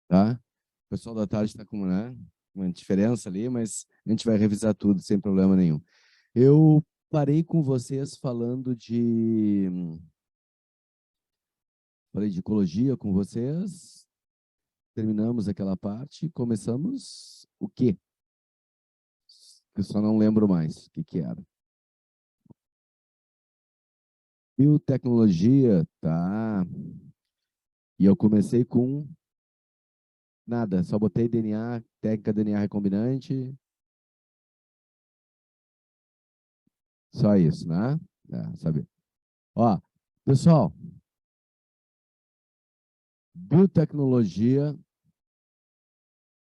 tá? O pessoal da tarde está com, né, uma diferença ali, mas a gente vai revisar tudo sem problema nenhum. Eu parei com vocês falei de ecologia com vocês, terminamos aquela parte, começamos o quê? Eu só não lembro mais o que era. Biotecnologia, tá. E eu comecei com nada, só botei DNA, técnica DNA recombinante, só isso, né? Sabe? Ó, pessoal, biotecnologia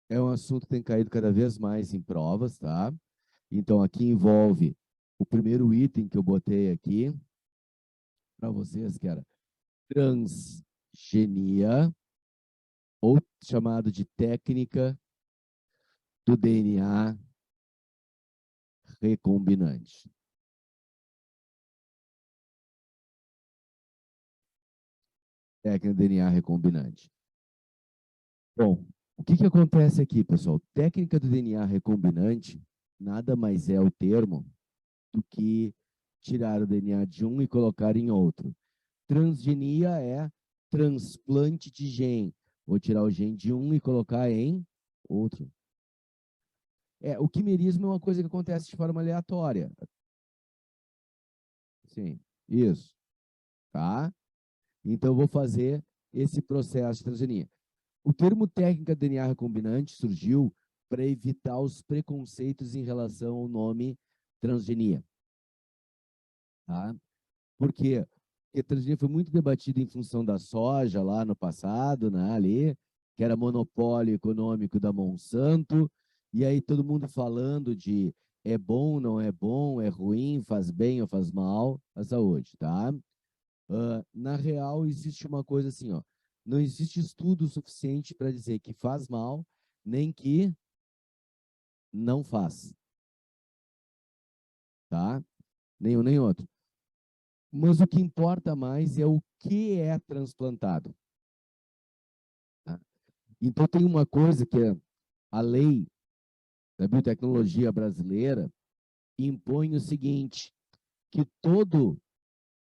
é um assunto que tem caído cada vez mais em provas, tá? Então, aqui envolve o primeiro item que eu botei aqui para vocês, que era transgenia, ou chamado de técnica do DNA recombinante. Técnica do DNA recombinante. Bom, o que acontece aqui, pessoal? Técnica do DNA recombinante nada mais é o termo do que tirar o DNA de um e colocar em outro. Transgenia é transplante de gene, ou tirar o gene de um e colocar em outro. O quimerismo é uma coisa que acontece de forma aleatória. Sim, isso, tá? Então, eu vou fazer esse processo de transgenia. O termo técnica DNA recombinante surgiu para evitar os preconceitos em relação ao nome transgenia. Tá? Por quê? Porque transgenia foi muito debatido em função da soja lá no passado, né, ali, que era monopólio econômico da Monsanto, e aí todo mundo falando de é bom, não é bom, é ruim, faz bem ou faz mal à saúde, tá? Na real, existe uma coisa assim, ó, não existe estudo suficiente para dizer que faz mal, nem que não faz, tá? Nenhum nem outro. Mas o que importa mais é o que é transplantado. Tá? Então, tem uma coisa que é a lei da biotecnologia brasileira impõe o seguinte, que todo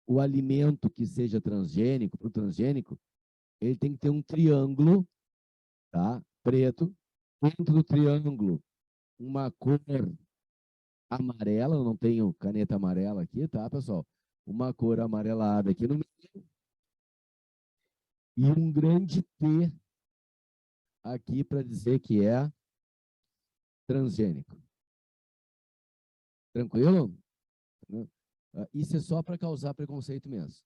o alimento que seja transgênico, para o transgênico, ele tem que ter um triângulo, tá? Preto, dentro do triângulo, uma cor amarela, eu não tenho caneta amarela aqui, tá, pessoal? Uma cor amarelada aqui no meio e um grande T aqui para dizer que é transgênico. Tranquilo? Isso é só para causar preconceito mesmo.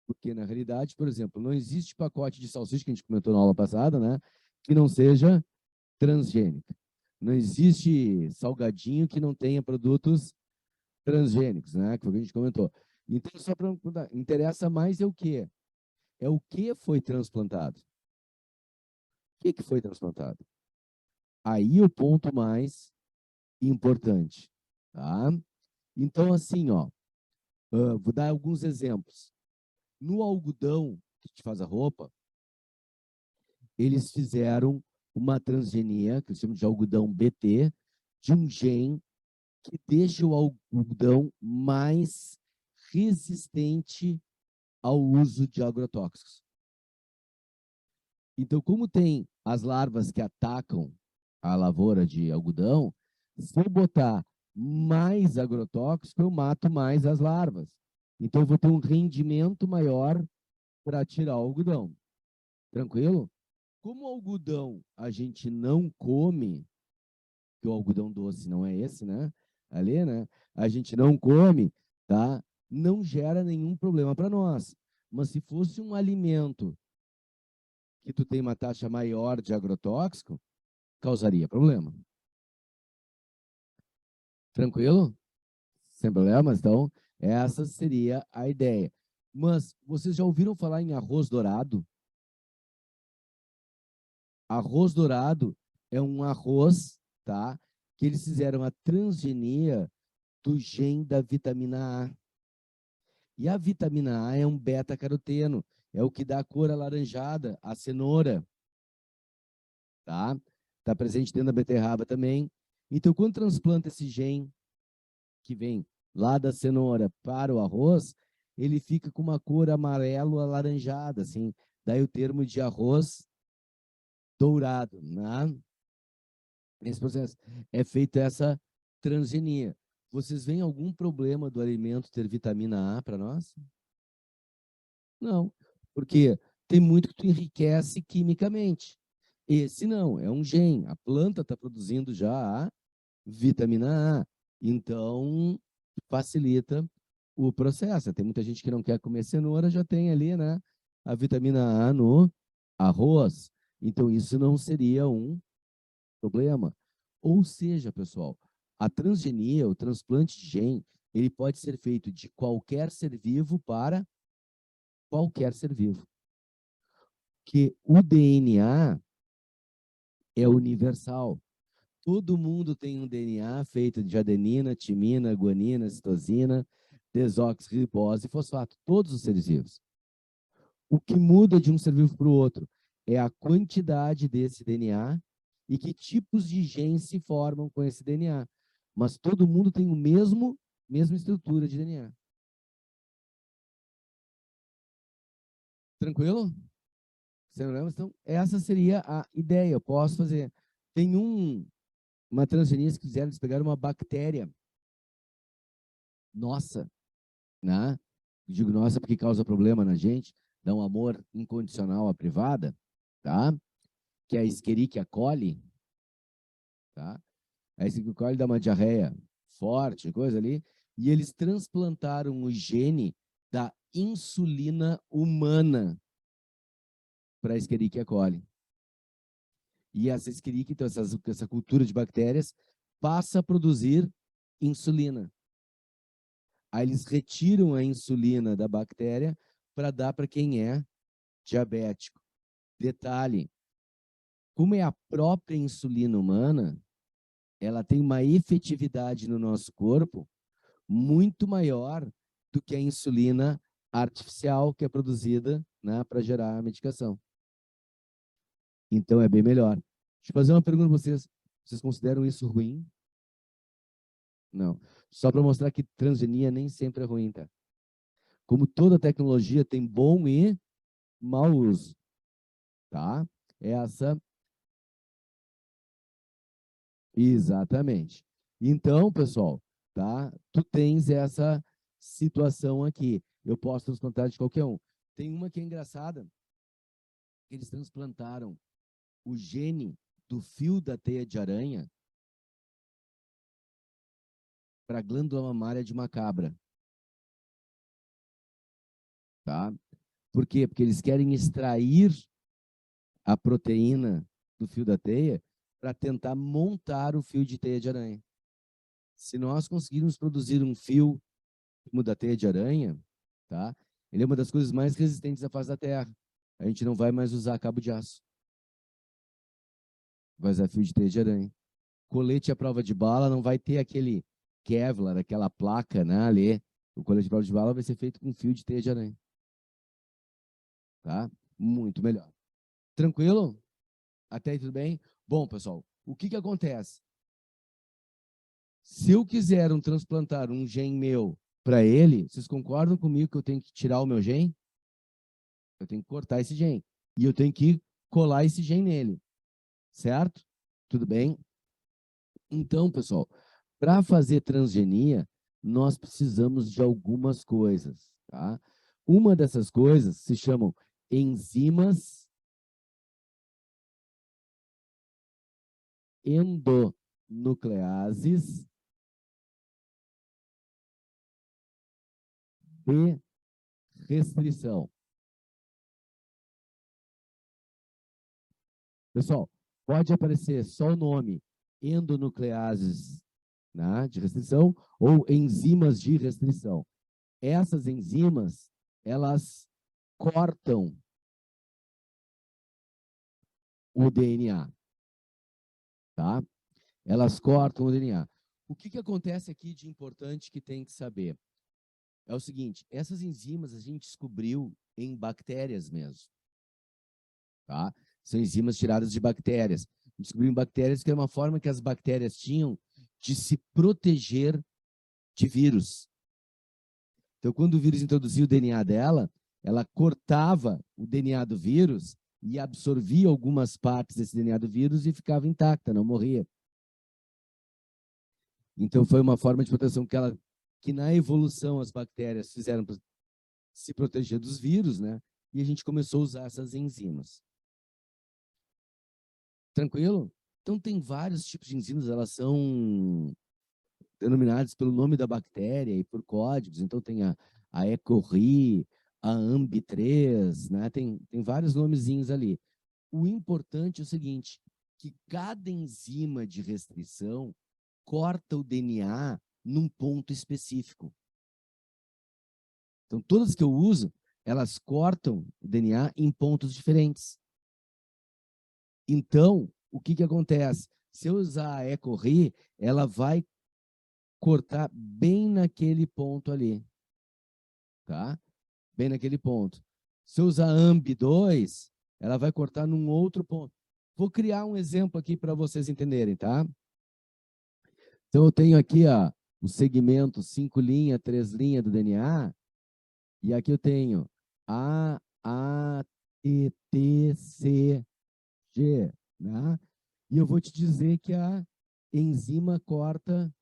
Porque, na realidade, por exemplo, não existe pacote de salsicha, que a gente comentou na aula passada, né? Que não seja transgênico. Não existe salgadinho que não tenha produtos transgênicos, né? Que foi o que a gente comentou. Então, só para interessa mais é o quê? É o que foi transplantado. O que foi transplantado? Aí o ponto mais importante, tá? Então, assim, ó, vou dar alguns exemplos. No algodão que a gente faz a roupa, eles fizeram uma transgenia, que eles chamam de algodão BT, de um gene que deixa o algodão mais resistente ao uso de agrotóxicos. Então, como tem as larvas que atacam a lavoura de algodão, se eu botar mais agrotóxico, eu mato mais as larvas. Então, eu vou ter um rendimento maior para tirar o algodão. Tranquilo? Como o algodão a gente não come, que o algodão doce não é esse, né? Ali, né? A gente não come, tá? Não gera nenhum problema para nós. Mas se fosse um alimento que tu tem uma taxa maior de agrotóxico, causaria problema. Tranquilo? Sem problemas? Então, essa seria a ideia. Mas vocês já ouviram falar em arroz dourado? Arroz dourado é um arroz, tá? Que eles fizeram a transgenia do gene da vitamina A. E a vitamina A é um beta-caroteno. é o que dá a cor alaranjada, a cenoura, tá? Está presente dentro da beterraba também. Então, quando transplanta esse gene que vem lá da cenoura para o arroz, ele fica com uma cor amarelo alaranjada, assim. Daí o termo de arroz dourado, né? Nesse processo é feita essa transgenia. Vocês veem algum problema do alimento ter vitamina A para nós? Não, porque tem muito que tu enriquece quimicamente. Esse não, é um gene. A planta está produzindo já a vitamina A. Então, facilita o processo. Tem muita gente que não quer comer cenoura, já tem ali, né, a vitamina A no arroz. Então, isso não seria um problema. Ou seja, pessoal, a transgenia, o transplante de gene, ele pode ser feito de qualquer ser vivo para qualquer ser vivo. Que o DNA é universal. Todo mundo tem um DNA feito de adenina, timina, guanina, citosina, desoxirribose e fosfato. Todos os seres vivos. O que muda de um ser vivo para o outro é a quantidade desse DNA e que tipos de genes se formam com esse DNA. Mas todo mundo tem mesma estrutura de DNA. Tranquilo? Sem problemas? Então, essa seria a ideia. Eu posso fazer. Tem uma transgenia que fizeram, eles pegaram uma bactéria nossa, né? Digo nossa porque causa problema na gente, dá um amor incondicional à privada, tá? Que é a Escherichia coli, tá? A Escherichia coli dá uma diarreia forte, coisa ali, e eles transplantaram o gene da insulina humana para a Escherichia coli. E essa Escherichia, então essa cultura de bactérias, passa a produzir insulina. Aí eles retiram a insulina da bactéria para dar para quem é diabético. Detalhe, como é a própria insulina humana, ela tem uma efetividade no nosso corpo muito maior do que a insulina artificial que é produzida, né, para gerar a medicação. Então é bem melhor. Deixa eu fazer uma pergunta para vocês. Vocês consideram isso ruim? Não. Só para mostrar que transgenia nem sempre é ruim, tá? Como toda tecnologia tem bom e mau uso, tá? Essa, exatamente. Então, pessoal, tá? Tu tens essa situação aqui. Eu posso transplantar de qualquer um. Tem uma que é engraçada, que eles transplantaram o gene do fio da teia de aranha para a glândula mamária de uma cabra, tá? Por quê? Porque eles querem extrair a proteína do fio da teia para tentar montar o fio de teia de aranha. Se nós conseguirmos produzir um fio como da teia de aranha, tá? Ele é uma das coisas mais resistentes à face da Terra. A gente não vai mais usar cabo de aço. Vai usar fio de teia de aranha. Colete à prova de bala não vai ter aquele Kevlar, aquela placa, né, ali. O colete à prova de bala vai ser feito com fio de teia de aranha. Tá? Muito melhor. Tranquilo? Até aí tudo bem? Bom, pessoal, o que acontece? Se eu quiser transplantar um gene meu para ele, vocês concordam comigo que eu tenho que tirar o meu gene? Eu tenho que cortar esse gene. E eu tenho que colar esse gene nele. Certo? Tudo bem? Então, pessoal, para fazer transgenia, nós precisamos de algumas coisas, tá? Uma dessas coisas se chamam enzimas endonucleases de restrição. Pessoal, pode aparecer só o nome endonucleases, né, de restrição ou enzimas de restrição. Essas enzimas, elas cortam o DNA, tá? Elas cortam o DNA. O que acontece aqui de importante que tem que saber? É o seguinte, essas enzimas a gente descobriu em bactérias mesmo. Tá? São enzimas tiradas de bactérias. Descobriram bactérias que era uma forma que as bactérias tinham de se proteger de vírus. Então, quando o vírus introduzia o DNA dela, ela cortava o DNA do vírus e absorvia algumas partes desse DNA do vírus e ficava intacta, não morria. Então, foi uma forma de proteção que na evolução as bactérias fizeram para se proteger dos vírus, né? E a gente começou a usar essas enzimas. Tranquilo? Então, tem vários tipos de enzimas, elas são denominadas pelo nome da bactéria e por códigos. Então, tem a E. coli, a AMB3, né? Tem vários nomezinhos ali. O importante é o seguinte, que cada enzima de restrição corta o DNA num ponto específico. Então, todas que eu uso, elas cortam o DNA em pontos diferentes. Então, o que acontece? Se eu usar a E. coli, ela vai cortar bem naquele ponto ali. Tá? Bem naquele ponto. Se eu usar AMB2, ela vai cortar num outro ponto. Vou criar um exemplo aqui para vocês entenderem, tá? Então, eu tenho aqui o segmento 5 linha, 3 linha do DNA, e aqui eu tenho A, T, T, C, G, né? E eu vou te dizer que a enzima corta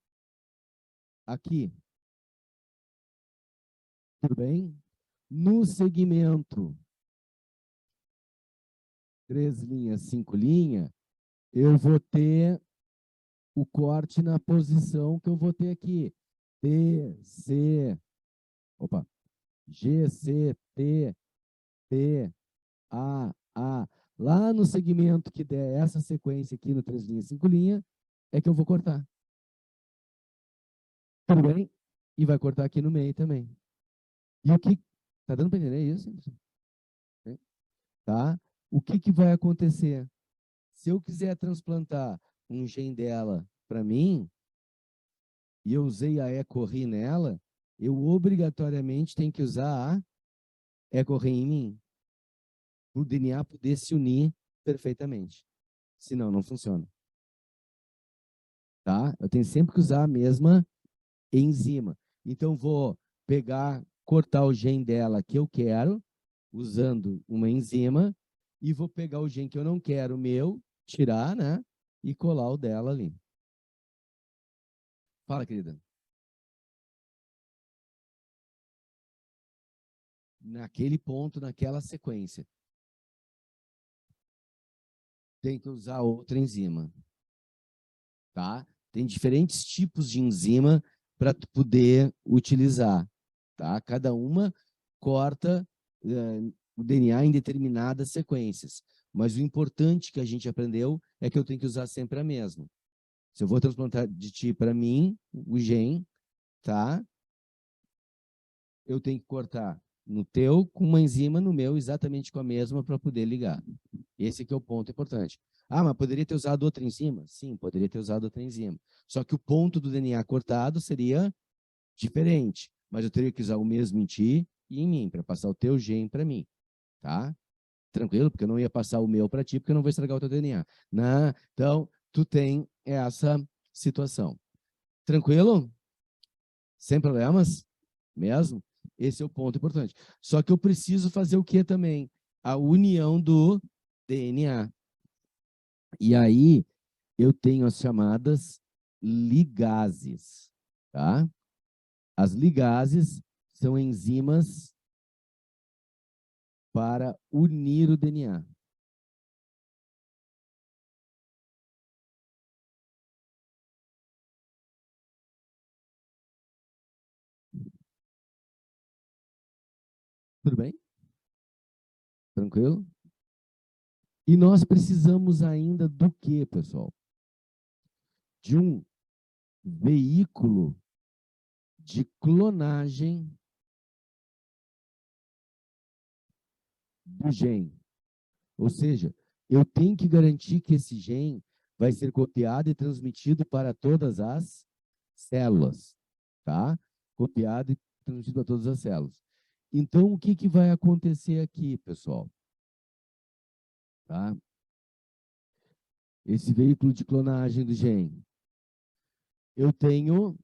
aqui. Tudo bem? No segmento 3 linhas, 5 linhas, eu vou ter o corte na posição que eu vou ter aqui. T, C, opa, G, C, T, T, A, A. Lá no segmento que der essa sequência aqui no 3 linhas, 5 linhas, é que eu vou cortar. Tudo bem? E vai cortar aqui no meio também. E o que... Tá dando para entender isso? Tá? O que vai acontecer? Se eu quiser transplantar um gene dela para mim, e eu usei a E. coli nela, eu obrigatoriamente tenho que usar a E. coli em mim, para o DNA poder se unir perfeitamente. Senão, não funciona. Tá? Eu tenho sempre que usar a mesma enzima. Então, vou pegar, cortar o gene dela que eu quero, usando uma enzima, e vou pegar o gene que eu não quero, o meu, tirar, né? E colar o dela ali. Fala, querida. Naquele ponto, naquela sequência. Tem que usar outra enzima. Tá? Tem diferentes tipos de enzima para poder utilizar. Tá? Cada uma corta o DNA em determinadas sequências. Mas o importante que a gente aprendeu é que eu tenho que usar sempre a mesma. Se eu vou transplantar de ti para mim, o gene, tá? Eu tenho que cortar no teu com uma enzima, no meu exatamente com a mesma para poder ligar. Esse que é o ponto importante. Ah, mas poderia ter usado outra enzima? Sim, poderia ter usado outra enzima. Só que o ponto do DNA cortado seria diferente, mas eu teria que usar o mesmo em ti e em mim, para passar o teu gene para mim, tá? Tranquilo? Porque eu não ia passar o meu para ti, porque eu não vou estragar o teu DNA. Né? Então, tu tem essa situação. Tranquilo? Sem problemas? Mesmo? Esse é o ponto importante. Só que eu preciso fazer o que também? A união do DNA. E aí, eu tenho as chamadas ligases. Tá? As ligases são enzimas para unir o DNA. Tudo bem? Tranquilo? E nós precisamos ainda do quê, pessoal? De um veículo de clonagem do gene. Ou seja, eu tenho que garantir que esse gene vai ser copiado e transmitido para todas as células, tá? Copiado e transmitido para todas as células. Então, o que vai acontecer aqui, pessoal? Tá? Esse veículo de clonagem do gene. Eu tenho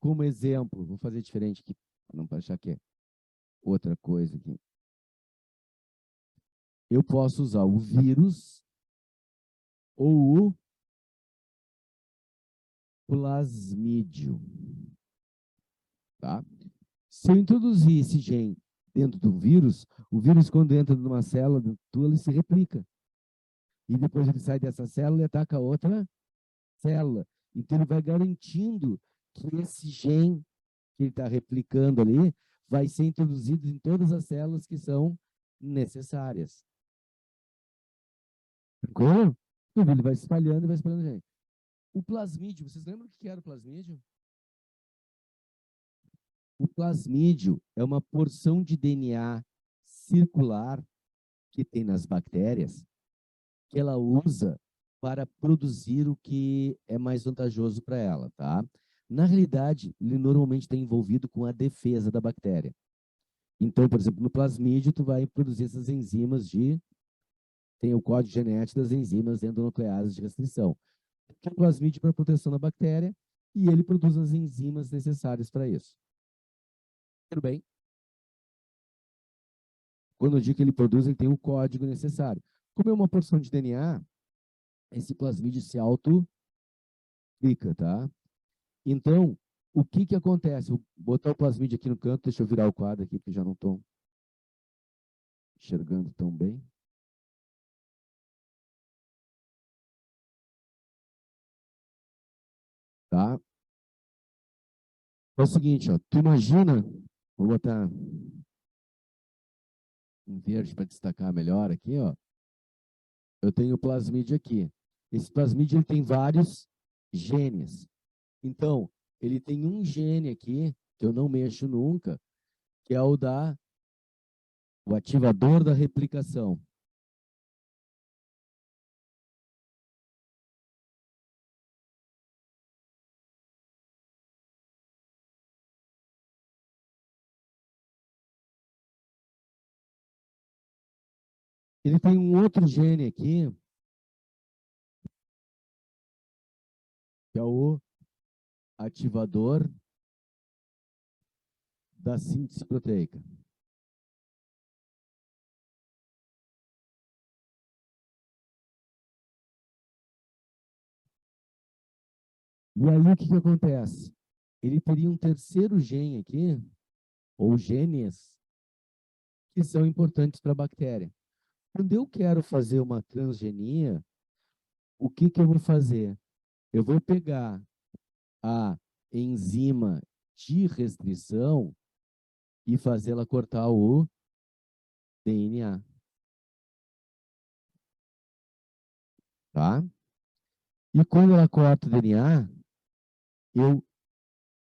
como exemplo, vou fazer diferente aqui, para não achar que é outra coisa aqui. Eu posso usar o vírus ou o plasmídio. Tá? Se eu introduzir esse gene dentro do vírus, o vírus, quando entra numa célula tua, ele se replica. E depois ele sai dessa célula e ataca outra célula. Então, ele vai garantindo que esse gene que ele está replicando ali vai ser introduzido em todas as células que são necessárias. Tranquilo? Ele vai espalhando e vai espalhando gene. O plasmídio, vocês lembram o que era o plasmídio? O plasmídio é uma porção de DNA circular que tem nas bactérias, que ela usa para produzir o que é mais vantajoso para ela, tá? Na realidade, ele normalmente está envolvido com a defesa da bactéria. Então, por exemplo, no plasmídio, tu vai produzir essas enzimas tem o código genético das enzimas endonucleases de restrição. Que é o plasmídio para proteção da bactéria, e ele produz as enzimas necessárias para isso. Tudo bem? Quando eu digo que ele produz, ele tem o código necessário. Como é uma porção de DNA, esse plasmídio se auto-replica, tá? Então, o que acontece? Vou botar o plasmídio aqui no canto, deixa eu virar o quadro aqui, porque já não estou enxergando tão bem. Tá? É o seguinte, ó, tu imagina, vou botar em verde para destacar melhor aqui, ó. Eu tenho o plasmídio aqui. Esse plasmídio ele tem vários genes. Então, ele tem um gene aqui, que eu não mexo nunca, que é o ativador da replicação. Ele tem um outro gene aqui, que é o ativador da síntese proteica. E aí o que acontece? Ele teria um terceiro gene aqui, ou genes, que são importantes para a bactéria. Quando eu quero fazer uma transgenia, o que eu vou fazer? Eu vou pegar a enzima de restrição e fazê-la cortar o DNA. Tá? E quando ela corta o DNA, eu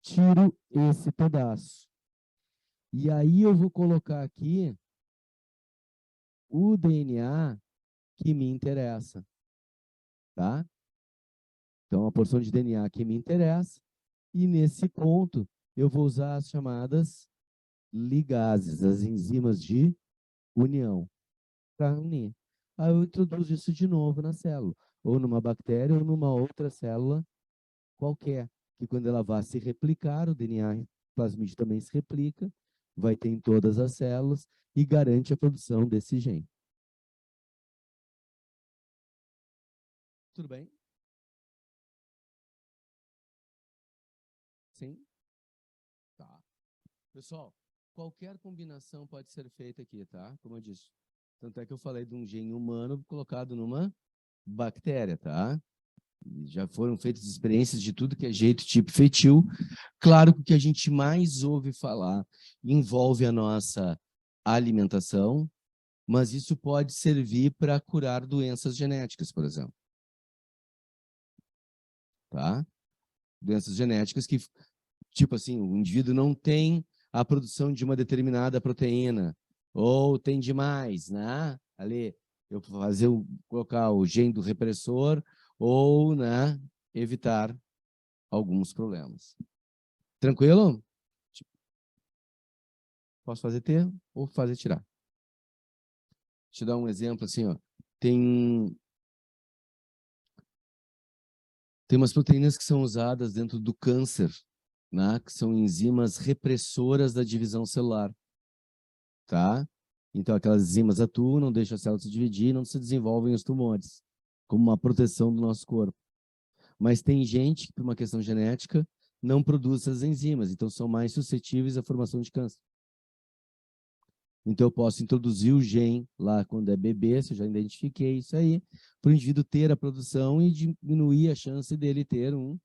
tiro esse pedaço. E aí eu vou colocar aqui o DNA que me interessa. Tá? Então, a porção de DNA que me interessa. E nesse ponto, eu vou usar as chamadas ligases, as enzimas de união, para unir. Aí eu introduzo isso de novo na célula, ou numa bactéria, ou numa outra célula qualquer, que quando ela vai se replicar, o DNA plasmídio também se replica, vai ter em todas as células e garante a produção desse gene. Tudo bem? Sim? Tá. Pessoal, qualquer combinação pode ser feita aqui, tá? Como eu disse. Tanto é que eu falei de um gene humano colocado numa bactéria, tá? Já foram feitas experiências de tudo que é jeito, tipo feitio. Claro que o que a gente mais ouve falar envolve a nossa alimentação, mas isso pode servir para curar doenças genéticas, por exemplo. Tá? Doenças genéticas que, tipo assim, o indivíduo não tem a produção de uma determinada proteína, ou tem demais, né? Ali, eu fazer colocar o gene do repressor, ou, né, evitar alguns problemas. Tranquilo? Posso fazer T ou fazer tirar. Deixa eu dar um exemplo assim, ó. Tem umas proteínas que são usadas dentro do câncer, né? Que são enzimas repressoras da divisão celular, tá? Então, aquelas enzimas atuam, não deixam a célula se dividir, não se desenvolvem os tumores, como uma proteção do nosso corpo. Mas tem gente que, por uma questão genética, não produz essas enzimas, então são mais suscetíveis à formação de câncer. Então, eu posso introduzir o gene lá quando é bebê, se eu já identifiquei isso aí, para o indivíduo ter a produção e diminuir a chance dele ter um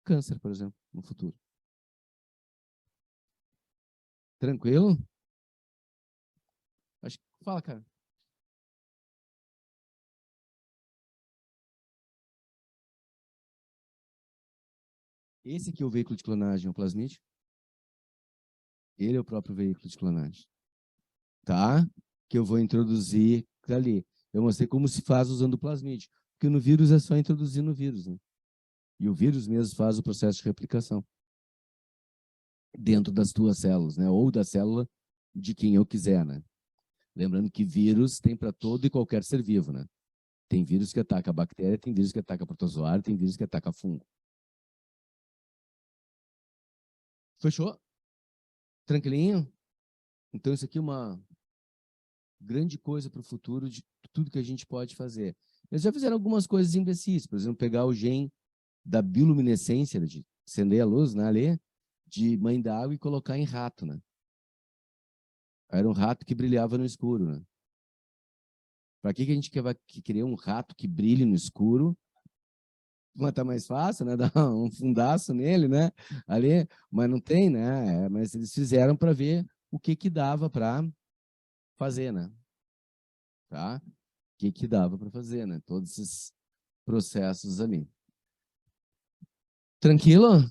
câncer, por exemplo, no futuro. Tranquilo? Acho que... Fala, cara. Esse aqui é o veículo de clonagem, o plasmídio. Ele é o próprio veículo de clonagem. Tá? Que eu vou introduzir ali. Eu mostrei como se faz usando o plasmídio. Porque no vírus é só introduzir no vírus, né? E o vírus mesmo faz o processo de replicação dentro das tuas células, né? Ou da célula de quem eu quiser, né? Lembrando que vírus tem para todo e qualquer ser vivo, né? Tem vírus que ataca a bactéria, tem vírus que ataca protozoário, tem vírus que ataca fungo. Fechou? Tranquilinho? Então isso aqui é uma grande coisa para o futuro de tudo que a gente pode fazer. Eles já fizeram algumas coisas imbecis, por exemplo, pegar o gene da bioluminescência, de acender a luz, né, ali, de mãe d'água e colocar em rato, né? Era um rato que brilhava no escuro, né? Para que a gente querer um rato que brilhe no escuro? Mas tá mais fácil, né? Dar um fundaço nele, né? Ali, mas não tem, né? Mas eles fizeram para ver o que dava para fazer, né? Tá? O que dava para fazer, né? Todos esses processos ali. Tranquilo?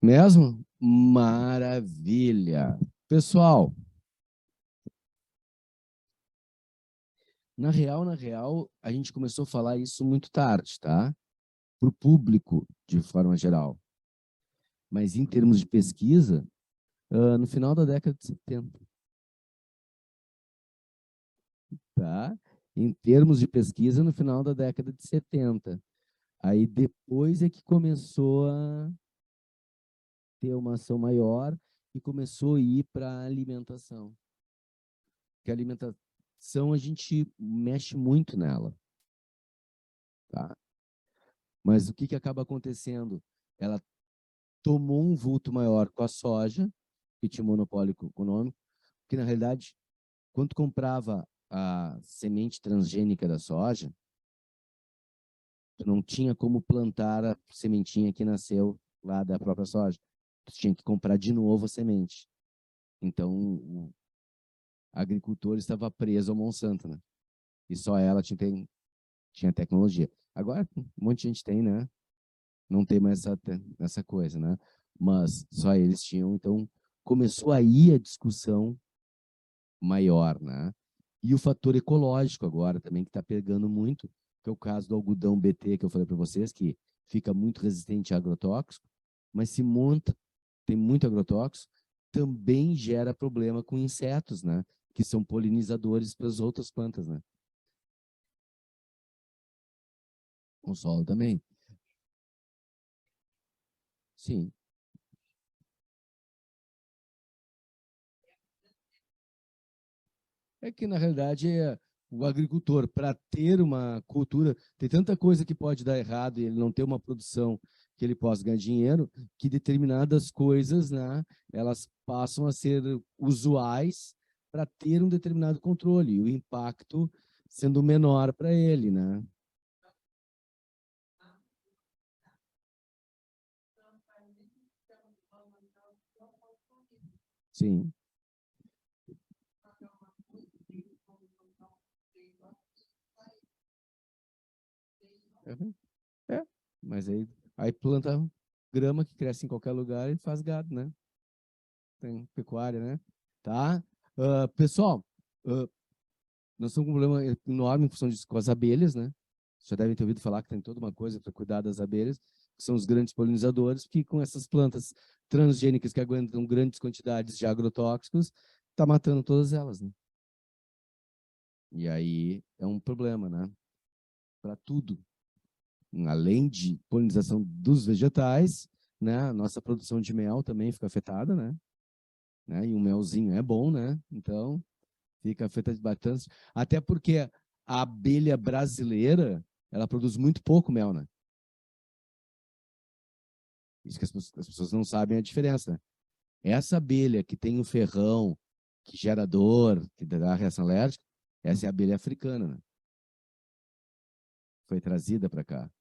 Mesmo? Maravilha. Pessoal, na real, a gente começou a falar isso muito tarde, tá? Para o público, de forma geral. Mas em termos de pesquisa, no final da década de 70, tá? Em termos de pesquisa, no final da década de 70. Aí depois é que começou a ter uma ação maior e começou a ir para a alimentação. Porque a alimentação a gente mexe muito nela, tá? Mas o que acaba acontecendo? Ela tomou um vulto maior com a soja, que tinha monopólio econômico, que na realidade, quando comprava a semente transgênica da soja, tu não tinha como plantar a sementinha que nasceu lá da própria soja. Tu tinha que comprar de novo a semente. Então, o agricultor estava preso ao Monsanto, né? E só ela tinha tecnologia. Agora, um monte de gente tem, né? Não tem mais essa coisa, né? Mas só eles tinham. Então, começou aí a discussão maior, né? E o fator ecológico agora também, que está pegando muito, que é o caso do algodão BT, que eu falei para vocês, que fica muito resistente a agrotóxico, mas se monta, tem muito agrotóxico, também gera problema com insetos, né? Que são polinizadores para as outras plantas, né? O solo também. Sim. É que, na realidade, o agricultor, para ter uma cultura, tem tanta coisa que pode dar errado e ele não ter uma produção que ele possa ganhar dinheiro, que determinadas coisas, né, elas passam a ser usuais para ter um determinado controle, e o impacto sendo menor para ele, né? Sim. Uhum. É, mas aí planta grama que cresce em qualquer lugar e faz gado, né? Tem pecuária, né? Tá? Pessoal, ah, nós estamos com um problema enorme em função disso com as abelhas, né? Vocês já devem ter ouvido falar que tem toda uma coisa para cuidar das abelhas. que são os grandes polinizadores, que com essas plantas transgênicas que aguentam grandes quantidades de agrotóxicos, está matando todas elas, né? E aí é um problema, né? Para tudo. Além de polinização dos vegetais, né? A nossa produção de mel também fica afetada, né? E um melzinho é bom, né? Então, fica afetado bastante. Até porque a abelha brasileira, ela produz muito pouco mel, né? Isso que as pessoas não sabem a diferença, né? Essa abelha que tem o ferrão, que gera dor, que dá reação alérgica, essa é a abelha africana, né? Foi trazida para cá.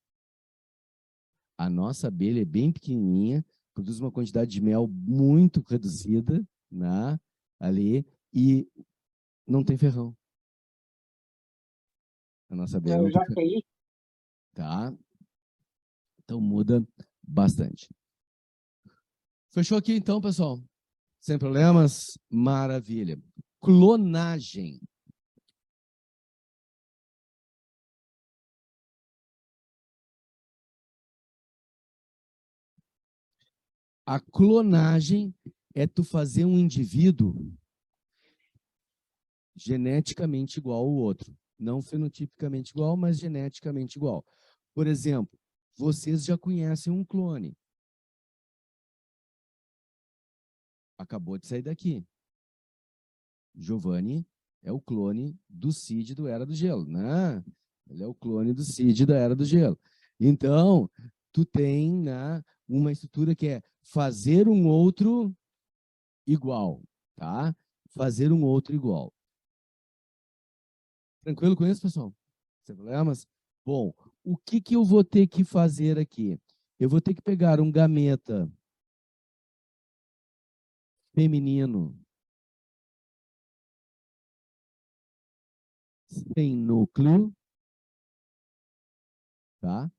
A nossa abelha é bem pequenininha, produz uma quantidade de mel muito reduzida, né? Ali, e não tem ferrão. A nossa abelha não Eu tem já ferrão. tenho. Tá? Então muda bastante. Fechou aqui então, pessoal? Sem problemas? Maravilha. Clonagem. A clonagem é tu fazer um indivíduo geneticamente igual ao outro. Não fenotipicamente igual, mas geneticamente igual. Por exemplo, vocês já conhecem um clone. Acabou de sair daqui. Giovanni é o clone do Cid do Era do Gelo, né? Ele é o clone do Cid da Era do Gelo. Então, tu tem, né, uma estrutura que é fazer um outro igual, tá? Fazer um outro igual. Tranquilo com isso, pessoal? Sem problemas? Bom, o que que eu vou ter que fazer aqui? Eu vou ter que pegar um gameta feminino sem núcleo, tá?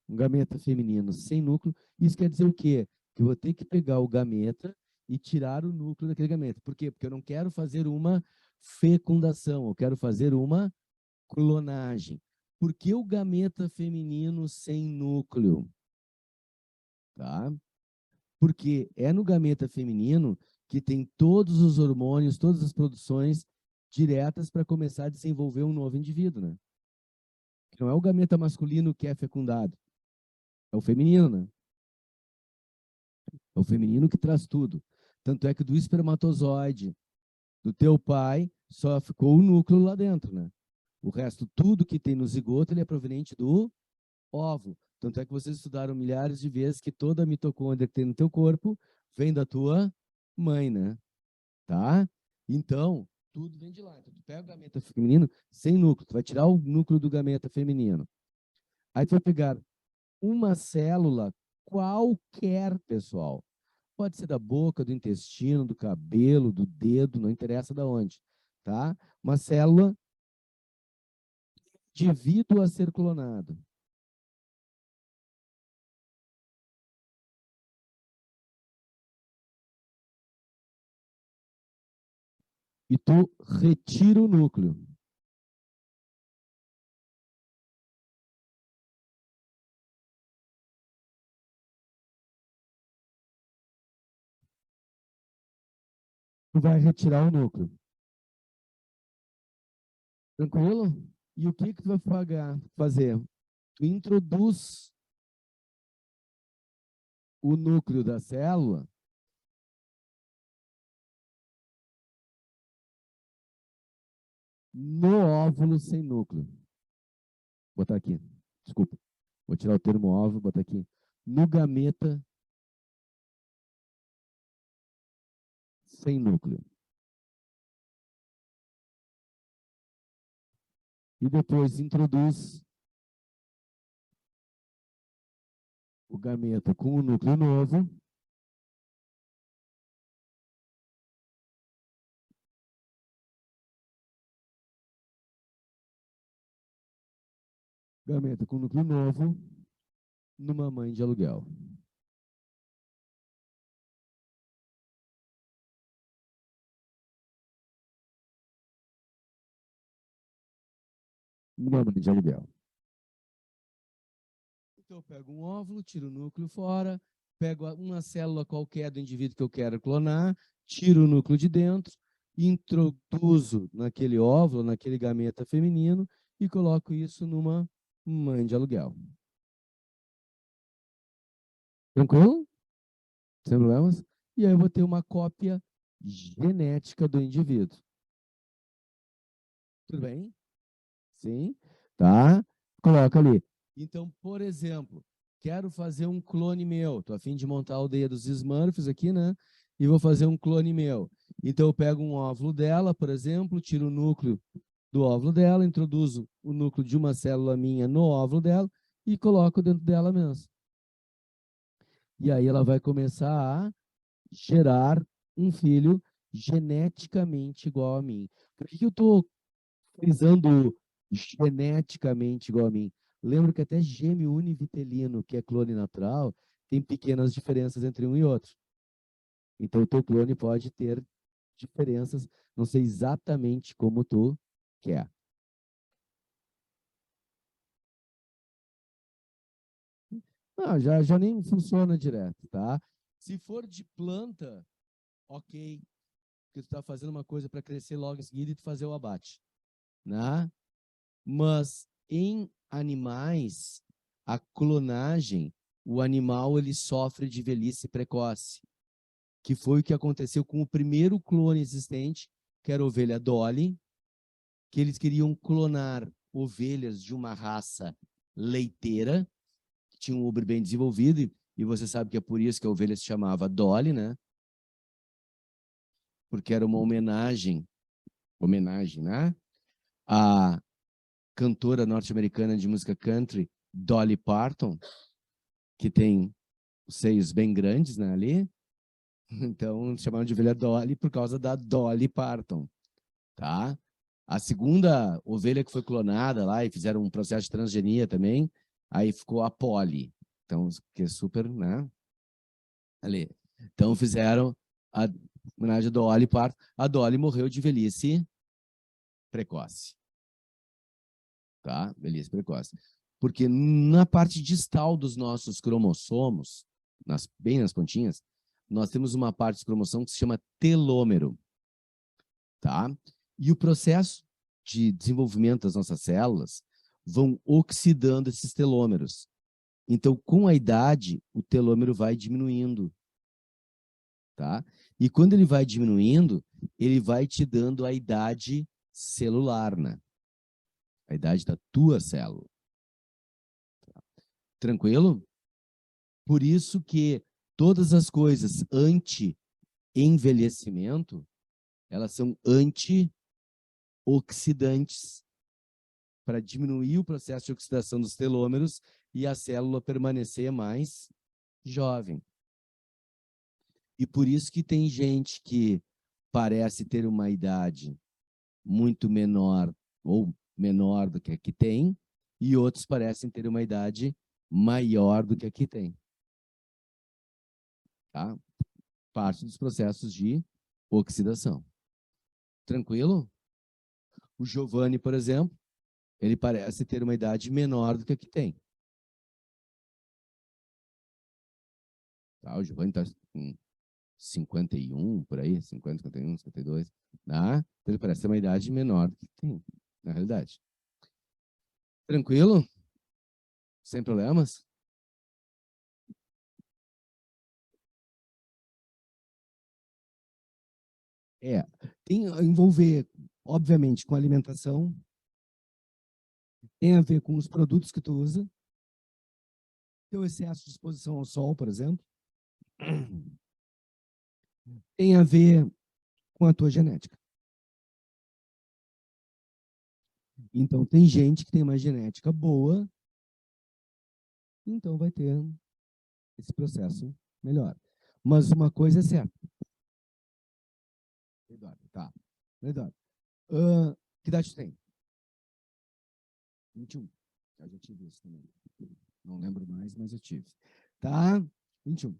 Um gameta feminino sem núcleo. Isso quer dizer o quê? Que eu vou ter que pegar o gameta e tirar o núcleo daquele gameta. Por quê? Porque eu não quero fazer uma fecundação, eu quero fazer uma clonagem. Por que o gameta feminino sem núcleo? Tá? Porque é no gameta feminino que tem todos os hormônios, todas as produções diretas para começar a desenvolver um novo indivíduo, né? Não é o gameta masculino que é fecundado, é o feminino, né? É o feminino que traz tudo. Tanto é que do espermatozoide do teu pai só ficou o núcleo lá dentro, né? O resto, tudo que tem no zigoto, ele é proveniente do óvulo. Tanto é que vocês estudaram milhares de vezes que toda a mitocôndria que tem no teu corpo vem da tua mãe, né? Tá? Então, tudo vem de lá. Então, tu pega o gameta feminino sem núcleo, tu vai tirar o núcleo do gameta feminino. Aí tu vai pegar uma célula qualquer, pessoal. Pode ser da boca, do intestino, do cabelo, do dedo, não interessa de onde, tá? Uma célula de indivíduo a ser clonado. E tu retira o núcleo. Tu vai retirar o núcleo. Tranquilo? E o que que tu vai fazer? Tu introduz o núcleo da célula no óvulo sem núcleo. Vou botar aqui. Desculpa. Vou tirar o termo óvulo, botar aqui. No gameta sem núcleo. E depois introduz o gameta com o núcleo novo. Gameta com núcleo novo numa mãe de aluguel. Numa mãe de aluguel. Então, eu pego um óvulo, tiro o núcleo fora, pego uma célula qualquer do indivíduo que eu quero clonar, tiro o núcleo de dentro, introduzo naquele óvulo, naquele gameta feminino e coloco isso numa mãe de aluguel. Tranquilo? Sem problemas? E aí eu vou ter uma cópia genética do indivíduo. Tudo bem? Sim? Tá? Coloca ali. Então, por exemplo, quero fazer um clone meu. Estou a fim de montar a aldeia dos Smurfs aqui, né? E vou fazer um clone meu. Então, eu pego um óvulo dela, por exemplo, tiro o núcleo do óvulo dela, introduzo o núcleo de uma célula minha no óvulo dela e coloco dentro dela mesmo. E aí ela vai começar a gerar um filho geneticamente igual a mim. Por que eu estou frisando geneticamente igual a mim? Lembro que até gêmeo univitelino, que é clone natural, tem pequenas diferenças entre um e outro. Então, o teu clone pode ter diferenças, não sei exatamente como tu quer. Não, já nem funciona direto, tá? Se for de planta, ok, porque tu está fazendo uma coisa para crescer logo em seguida e tu fazer o abate, né? Mas em animais, a clonagem, o animal ele sofre de velhice precoce, que foi o que aconteceu com o primeiro clone existente, que era a ovelha Dolly, que eles queriam clonar ovelhas de uma raça leiteira, que tinha um ombro bem desenvolvido, e você sabe que é por isso que a ovelha se chamava Dolly, né? Porque era uma homenagem, né? A cantora norte-americana de música country, Dolly Parton, que tem os seios bem grandes, né, ali. Então, chamaram de ovelha Dolly por causa da Dolly Parton, tá? A segunda ovelha que foi clonada lá e fizeram um processo de transgenia também, aí ficou a Polly. Então, que é super, né? Ali. Então, fizeram a homenagem a Dolly Parton. A Dolly morreu de velhice precoce, tá? Velhice precoce. Porque na parte distal dos nossos cromossomos, bem nas pontinhas, nós temos uma parte dos cromossomos que se chama telômero, tá? E o processo de desenvolvimento das nossas células vão oxidando esses telômeros. Então, com a idade, o telômero vai diminuindo, tá? E quando ele vai diminuindo, ele vai te dando a idade celular, né? A idade da tua célula. Tranquilo? Por isso que todas as coisas anti-envelhecimento, elas são antioxidantes para diminuir o processo de oxidação dos telômeros e a célula permanecer mais jovem. E por isso que tem gente que parece ter uma idade muito menor ou menor do que a que tem, e outros parecem ter uma idade maior do que a que tem. Tá? Parte dos processos de oxidação. Tranquilo? O Giovanni, por exemplo, ele parece ter uma idade menor do que a que tem. Tá? O Giovanni está com 51, por aí, 50, 51, 52. Tá? Então ele parece ter uma idade menor do que tem, na realidade. Tranquilo? Sem problemas? Tem a envolver, obviamente, com alimentação, tem a ver com os produtos que tu usa, teu excesso de exposição ao sol, por exemplo, tem a ver com a tua genética. Então, tem gente que tem uma genética boa, então vai ter esse processo melhor. Mas uma coisa é certa. Eduardo, tá. Eduardo, que idade tu tem? 21. Eu já tive isso também. Não lembro mais, mas eu tive. Tá? 21.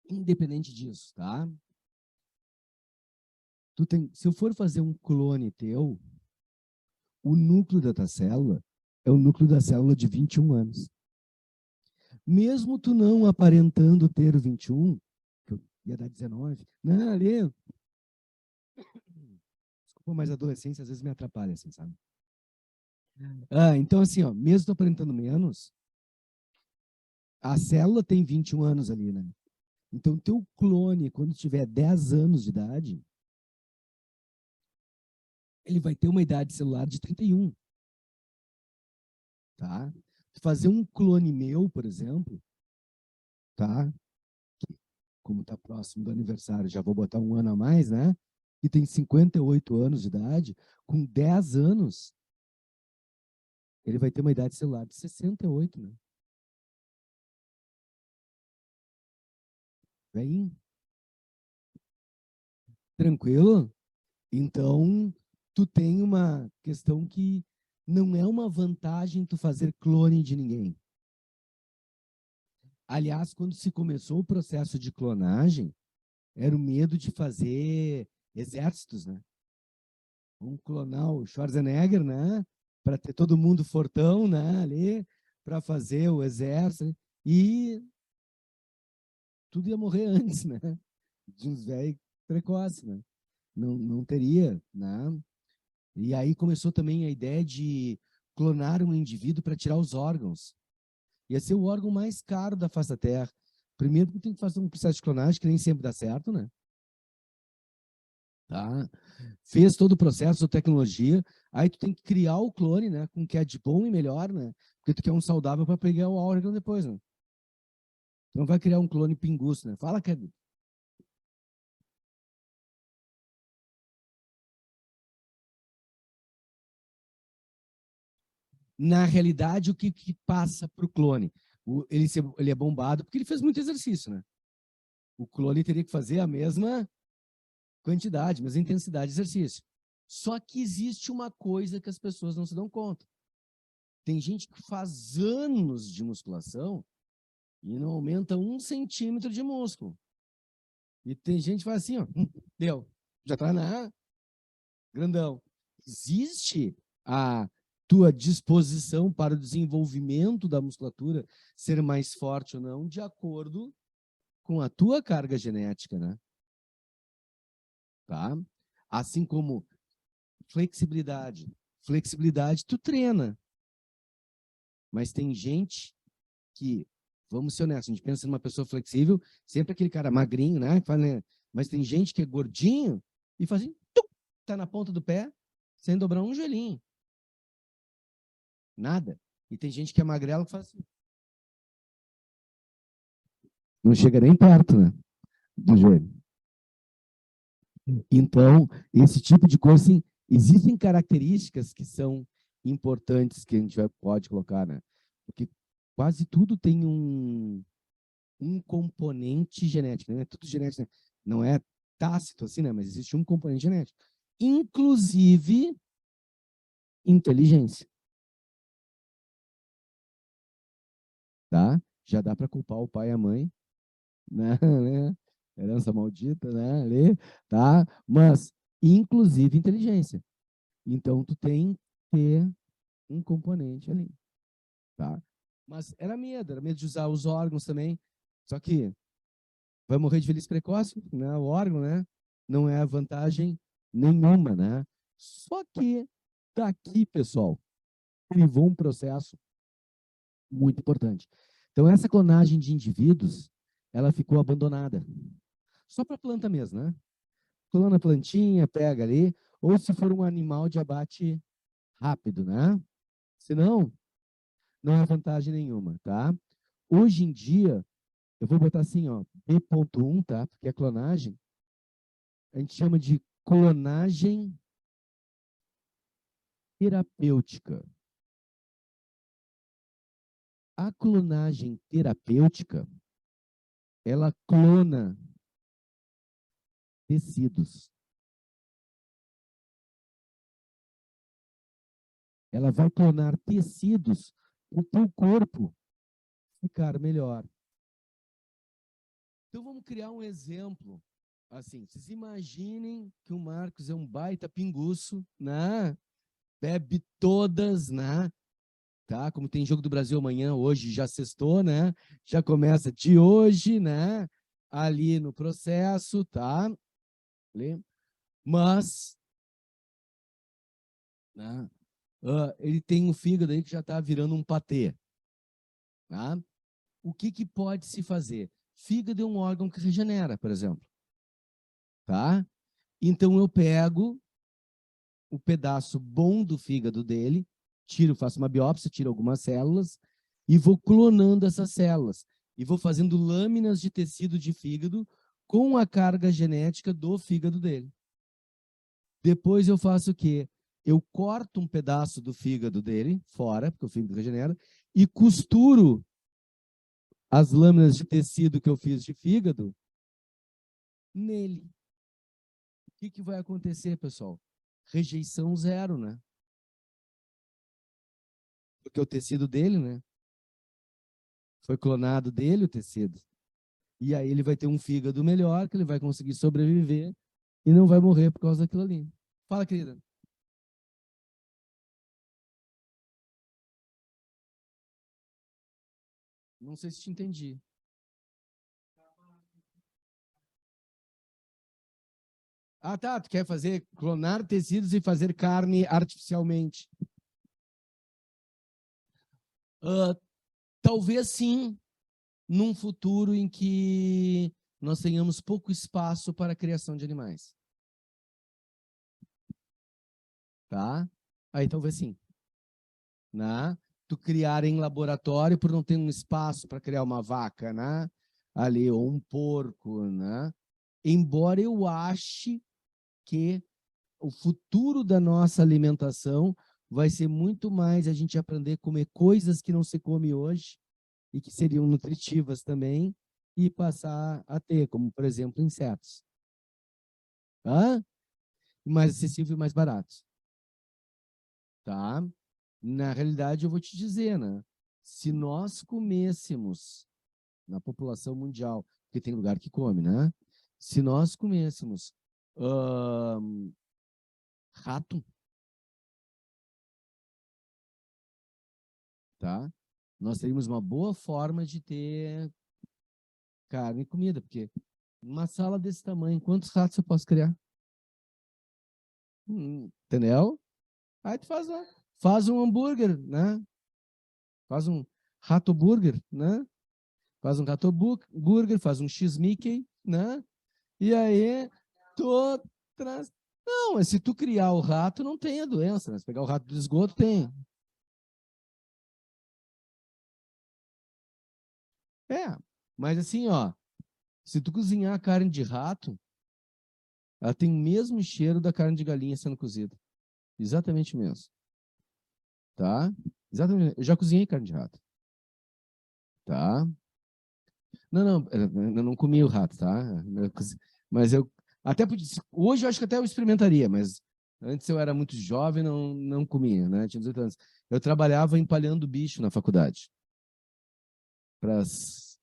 Independente disso, tá? Se eu for fazer um clone teu, o núcleo da tua célula é o núcleo da célula de 21 anos. mesmo tu não aparentando ter 21, que eu ia dar 19, não, ali, desculpa, mas a adolescência às vezes me atrapalha, assim, sabe? Então, assim, ó, mesmo tu aparentando menos, a célula tem 21 anos ali, né? Então, teu clone, quando tiver 10 anos de idade, ele vai ter uma idade celular de 31, tá? Fazer um clone meu, por exemplo, tá? Como tá próximo do aniversário, já vou botar um ano a mais, né? E tem 58 anos de idade, com 10 anos, ele vai ter uma idade celular de 68, né? Vem, tranquilo? Então, tu tem uma questão que não é uma vantagem tu fazer clone de ninguém. Aliás, quando se começou o processo de clonagem, era o medo de fazer exércitos, né? Vamos clonar o Schwarzenegger, né? Para ter todo mundo fortão, né? Ali, para fazer o exército. E tudo ia morrer antes, né? De uns velhos precoces, né? Não teria, né? E aí começou também a ideia de clonar um indivíduo para tirar os órgãos. Ia ser o órgão mais caro da face da Terra. Primeiro porque tem que fazer um processo de clonagem que nem sempre dá certo, né? Tá? Fez todo o processo, a tecnologia, aí tu tem que criar o clone, né? Com o que é de bom e melhor, né? Porque tu quer um saudável para pegar o órgão depois, né? Tu não vai criar um clone pinguço, né? Fala, Kevin. Na realidade, o que passa para o clone? Ele é bombado porque ele fez muito exercício, né? O clone teria que fazer a mesma quantidade, mesma intensidade de exercício. Só que existe uma coisa que as pessoas não se dão conta. Tem gente que faz anos de musculação e não aumenta 1 centímetro de músculo. E tem gente que faz assim, ó, deu, já tá na grandão. Existe a tua disposição para o desenvolvimento da musculatura ser mais forte ou não, de acordo com a tua carga genética, né? Tá? Assim como flexibilidade. Flexibilidade tu treina, mas tem gente que, vamos ser honestos, a gente pensa numa pessoa flexível, sempre aquele cara magrinho, né? Mas tem gente que é gordinho e faz assim, tá na ponta do pé, sem dobrar um joelhinho. Nada. E tem gente que é magrelo que faz assim. Não chega nem perto, né? Do joelho. Então, esse tipo de coisa, assim, existem características que são importantes que a gente pode colocar, né? Porque quase tudo tem um componente genético, né? Tudo genético, né? Não é tácito assim, né? Mas existe um componente genético. Inclusive, inteligência, tá? Já dá para culpar o pai e a mãe, né? Herança maldita, né? Ali, tá? Mas, inclusive, inteligência. Então, tu tem que ter um componente ali, tá? Mas era medo de usar os órgãos também. Só que vai morrer de velhice precoce, né? O órgão, né? Não é vantagem nenhuma, né? Só que daqui, pessoal, derivou um processo muito importante. Então, essa clonagem de indivíduos, ela ficou abandonada. Só para planta mesmo, né? Clona a plantinha, pega ali, ou se for um animal de abate rápido, né? Senão, não é vantagem nenhuma, tá? Hoje em dia, eu vou botar assim, ó, B.1, tá? Porque a clonagem, a gente chama de clonagem terapêutica. A clonagem terapêutica, ela clona tecidos. Ela vai clonar tecidos para o teu corpo ficar melhor. Então vamos criar um exemplo. Assim, vocês imaginem que o Marcos é um baita pinguço, né? Bebe todas, né? tá? Como tem jogo do Brasil amanhã, hoje já sextou, né? Já começa de hoje, né? Ali no processo, tá? Mas, né? Ele tem um fígado aí que já está virando um patê, tá? O que pode se fazer? Fígado é um órgão que regenera, por exemplo, tá? Então eu pego o pedaço bom do fígado dele, faço uma biópsia, tiro algumas células e vou clonando essas células e vou fazendo lâminas de tecido de fígado com a carga genética do fígado dele. Depois eu faço o quê? Eu corto um pedaço do fígado dele, fora, porque o fígado regenera, e costuro as lâminas de tecido que eu fiz de fígado nele. O que vai acontecer, pessoal? Rejeição zero, né? Porque o tecido dele, né? Foi clonado dele o tecido. E aí ele vai ter um fígado melhor, que ele vai conseguir sobreviver e não vai morrer por causa daquilo ali. Fala, querida. Não sei se te entendi. Ah, tá. Tu quer fazer, clonar tecidos e fazer carne artificialmente. Talvez sim, num futuro em que nós tenhamos pouco espaço para a criação de animais. Tá? Aí talvez sim. Né? Tu criar em laboratório por não ter um espaço para criar uma vaca, né? Ali, ou um porco, né? Embora eu ache que o futuro da nossa alimentação vai ser muito mais a gente aprender a comer coisas que não se come hoje e que seriam nutritivas também e passar a ter, como, por exemplo, insetos. Hã? Mais acessível e mais baratos. Tá? Na realidade, eu vou te dizer, né? Se nós comêssemos na população mundial, porque tem lugar que come, né? Se nós comêssemos rato, tá? Nós teríamos uma boa forma de ter carne e comida, porque numa sala desse tamanho, quantos ratos eu posso criar? Entendeu? Aí tu faz um hambúrguer, né? Faz um rato burger, né? Faz um rato burger, faz um X-Mickey, né? E aí, tu traz... Não, mas se tu criar o rato, não tem a doença, né? Se pegar o rato do esgoto, tem. É, mas assim, ó, se tu cozinhar a carne de rato, ela tem o mesmo cheiro da carne de galinha sendo cozida. Exatamente o mesmo. Tá? Exatamente. Eu já cozinhei carne de rato. Tá? Não, eu não comi o rato, tá? Mas eu até hoje eu acho que até eu experimentaria, mas antes eu era muito jovem, não comia, né? Tinha 18 anos. Eu trabalhava empalhando bicho na faculdade para as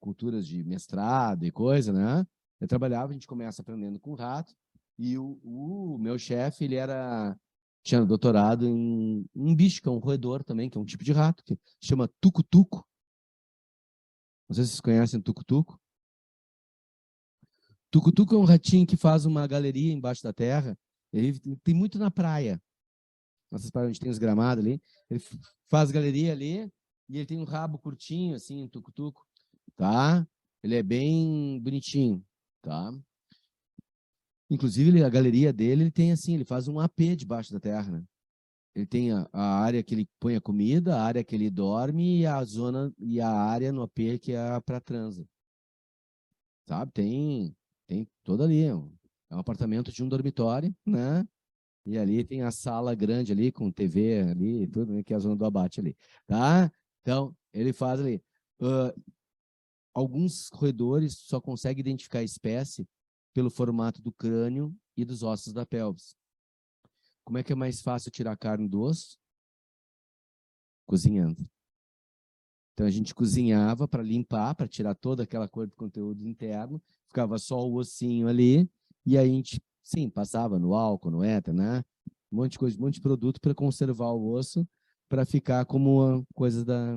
culturas de mestrado e coisa, né? Eu trabalhava, a gente começa aprendendo com rato e o meu chefe, tinha doutorado em um bicho que é um roedor também, que é um tipo de rato que chama tucutuco. Não sei se vocês conhecem tucutuco. Tucutuco é um ratinho que faz uma galeria embaixo da terra. Ele tem muito na praia. Nossas praias onde tem os gramados ali. Ele faz galeria ali e ele tem um rabo curtinho, assim, um tucutuco. Tá? Ele é bem bonitinho. Tá? Inclusive, a galeria dele, ele tem assim, ele faz um AP debaixo da terra, né? Ele tem a área que ele põe a comida, a área que ele dorme e a zona e a área no AP que é para transa. Sabe? Tem todo ali. É um apartamento de um dormitório, né? E ali tem a sala grande ali, com TV ali, tudo, né? Que é a zona do abate ali, tá? Então, ele faz ali. Alguns roedores só conseguem identificar a espécie pelo formato do crânio e dos ossos da pelvis. Como é que é mais fácil tirar a carne do osso? Cozinhando. Então, a gente cozinhava para limpar, para tirar toda aquela cor do conteúdo interno, ficava só o ossinho ali, e aí a gente, sim, passava no álcool, no éter, né? Um monte de coisa, um monte de produto para conservar o osso, para ficar como uma coisa da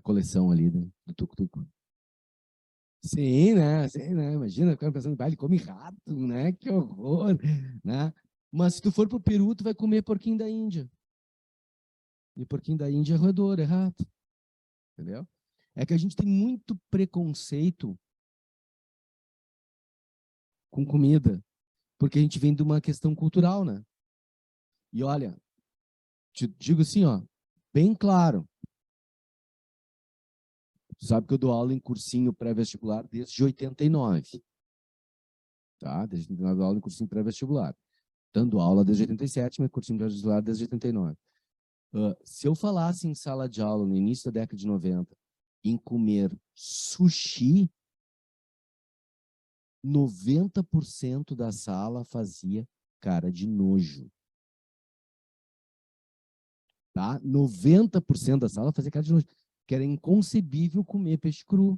coleção ali do tuk-tuk. Sim, né? Sim, né? Imagina, o cara pensando, ele come rato, né? Que horror, né? Mas se tu for pro Peru, tu vai comer porquinho da Índia. E porquinho da Índia é roedor, é rato. Entendeu? É que a gente tem muito preconceito com comida, porque a gente vem de uma questão cultural, né? E olha, te digo assim, ó, bem claro. Tu sabe que eu dou aula em cursinho pré-vestibular desde 89. Tá? Desde 89 eu dou aula em cursinho pré-vestibular. Dando aula desde 87, mas cursinho pré-vestibular desde 89. Se eu falasse em sala de aula no início da década de 90 em comer sushi, 90% da sala fazia cara de nojo. Tá? 90% da sala fazia cara de nojo. Que era inconcebível comer peixe cru.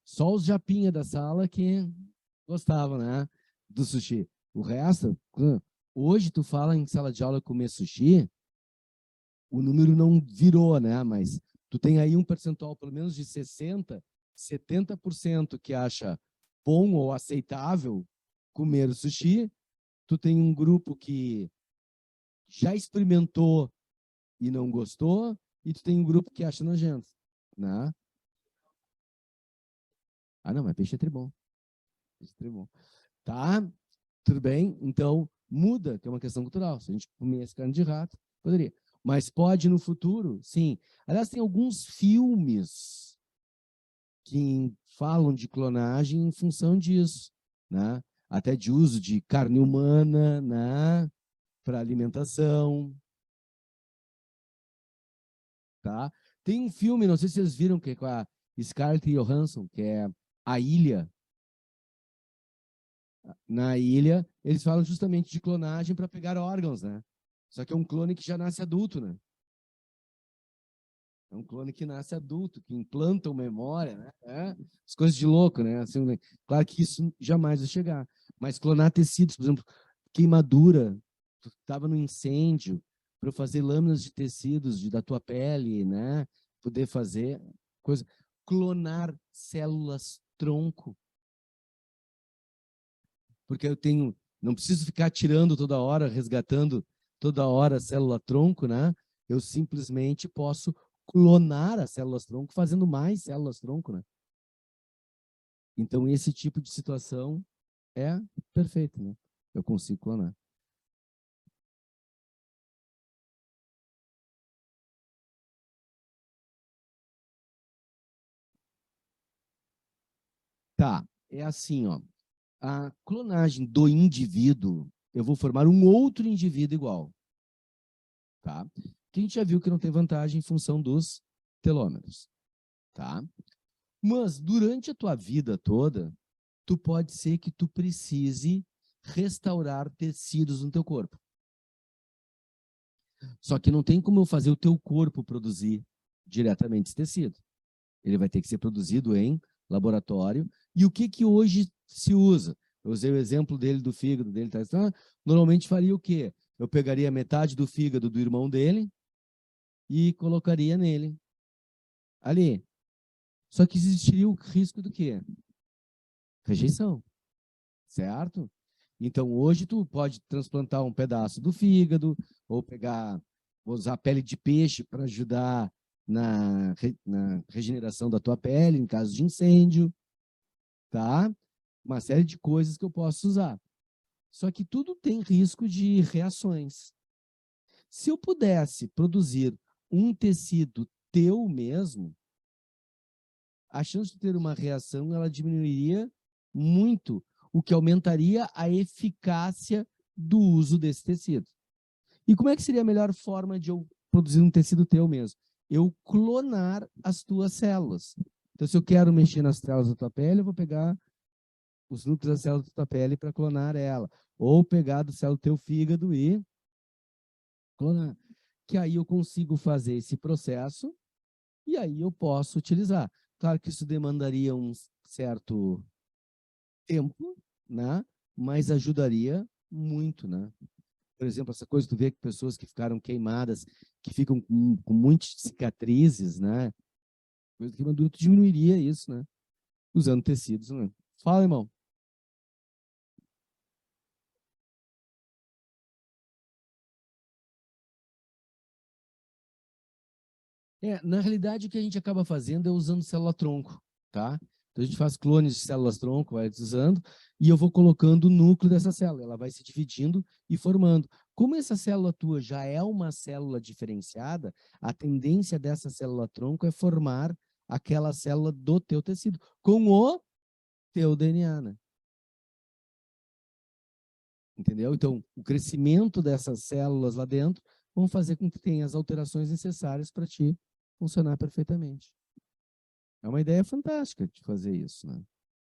Só os japinha da sala que gostavam, né? Do sushi. O resto, hoje tu fala em sala de aula comer sushi, o número não virou, né? Mas tu tem aí um percentual, pelo menos de 60, 70% que acha bom ou aceitável comer o sushi. Tu tem um grupo que já experimentou e não gostou, e tu tem um grupo que acha nojento, né? Ah, não, mas peixe é tribom. Peixe é tribom. Tá? Tudo bem? Então, muda, que é uma questão cultural. Se a gente comesse carne de rato, poderia. Mas pode no futuro, sim. Aliás, tem alguns filmes que falam de clonagem em função disso, né? Até de uso de carne humana, né? Para alimentação, tá? Tem um filme, não sei se vocês viram, que é com a Scarlett Johansson, que é A Ilha. Na ilha, eles falam justamente de clonagem para pegar órgãos, né? Só que é um clone que já nasce adulto, né? É um clone que nasce adulto, que implantam memória, né? É, as coisas de louco, né? Assim, claro que isso jamais vai chegar. Mas clonar tecidos, por exemplo, queimadura, tu estava no incêndio, para fazer lâminas de tecidos da tua pele, né? Poder fazer coisa. Clonar células tronco, porque eu tenho, não preciso ficar tirando toda hora, resgatando toda hora a célula tronco, né? Eu simplesmente posso clonar as células tronco, fazendo mais células tronco, né? Então, esse tipo de situação é perfeito, né? Eu consigo clonar. Tá, é assim, ó. A clonagem do indivíduo, eu vou formar um outro indivíduo igual, tá? Que a gente já viu que não tem vantagem em função dos telômeros, tá? Mas durante a tua vida toda, tu pode ser que tu precise restaurar tecidos no teu corpo. Só que não tem como eu fazer o teu corpo produzir diretamente esse tecido. Ele vai ter que ser produzido em laboratório. E o que que hoje se usa? Eu usei o exemplo dele do fígado dele, tá? Normalmente faria o quê? Eu pegaria metade do fígado do irmão dele e colocaria nele ali. Só que existiria o risco do quê? Rejeição, certo? Então, hoje tu pode transplantar um pedaço do fígado ou pegar, usar pele de peixe para ajudar na regeneração da tua pele em caso de incêndio, tá? Uma série de coisas que eu posso usar. Só que tudo tem risco de reações. Se eu pudesse produzir um tecido teu mesmo, a chance de ter uma reação ela diminuiria muito, o que aumentaria a eficácia do uso desse tecido. E como é que seria a melhor forma de eu produzir um tecido teu mesmo? Eu clonar as tuas células. Então, se eu quero mexer nas células da tua pele, eu vou pegar os núcleos da célula da tua pele para clonar ela. Ou pegar do célula do teu fígado e clonar. Que aí eu consigo fazer esse processo e aí eu posso utilizar. Claro que isso demandaria um certo tempo, né? Mas ajudaria muito, né? Por exemplo, essa coisa, tu vê que pessoas que ficaram queimadas, que ficam com muitas cicatrizes, né? Coisa que tu diminuiria isso, né? Usando tecidos, né? Fala, irmão. Na realidade, o que a gente acaba fazendo é usando célula-tronco, tá? Então, a gente faz clones de células-tronco, vai usando, e eu vou colocando o núcleo dessa célula. Ela vai se dividindo e formando. Como essa célula tua já é uma célula diferenciada, a tendência dessa célula-tronco é formar aquela célula do teu tecido, com o teu DNA, né? Entendeu? Então, o crescimento dessas células lá dentro vão fazer com que tenha as alterações necessárias para ti funcionar perfeitamente. É uma ideia fantástica de fazer isso, né?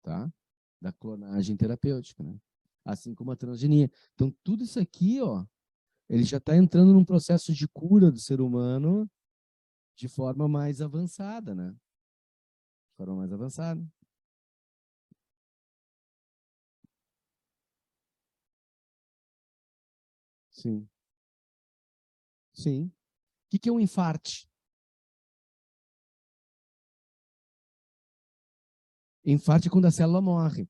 Tá? Da clonagem terapêutica, né? Assim como a transgenia. Então, tudo isso aqui, ó, ele já está entrando num processo de cura do ser humano de forma mais avançada, né? De forma mais avançada. Sim. Sim. O que é um infarte? Infarte é quando a célula morre.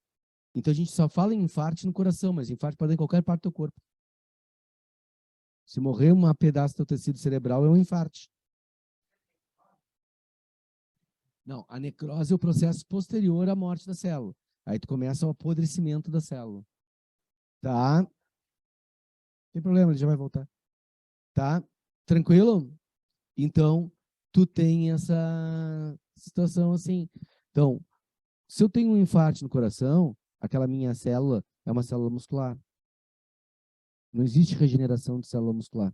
Então, a gente só fala em infarte no coração, mas infarte pode ser em qualquer parte do teu corpo. Se morrer um pedaço do teu tecido cerebral, é um infarte. Não, a necrose é o processo posterior à morte da célula. Aí tu começa o apodrecimento da célula. Tá? Não tem problema, ele já vai voltar. Tá? Tranquilo? Então, tu tem essa situação assim. Então, se eu tenho um infarto no coração, aquela minha célula é uma célula muscular. Não existe regeneração de célula muscular.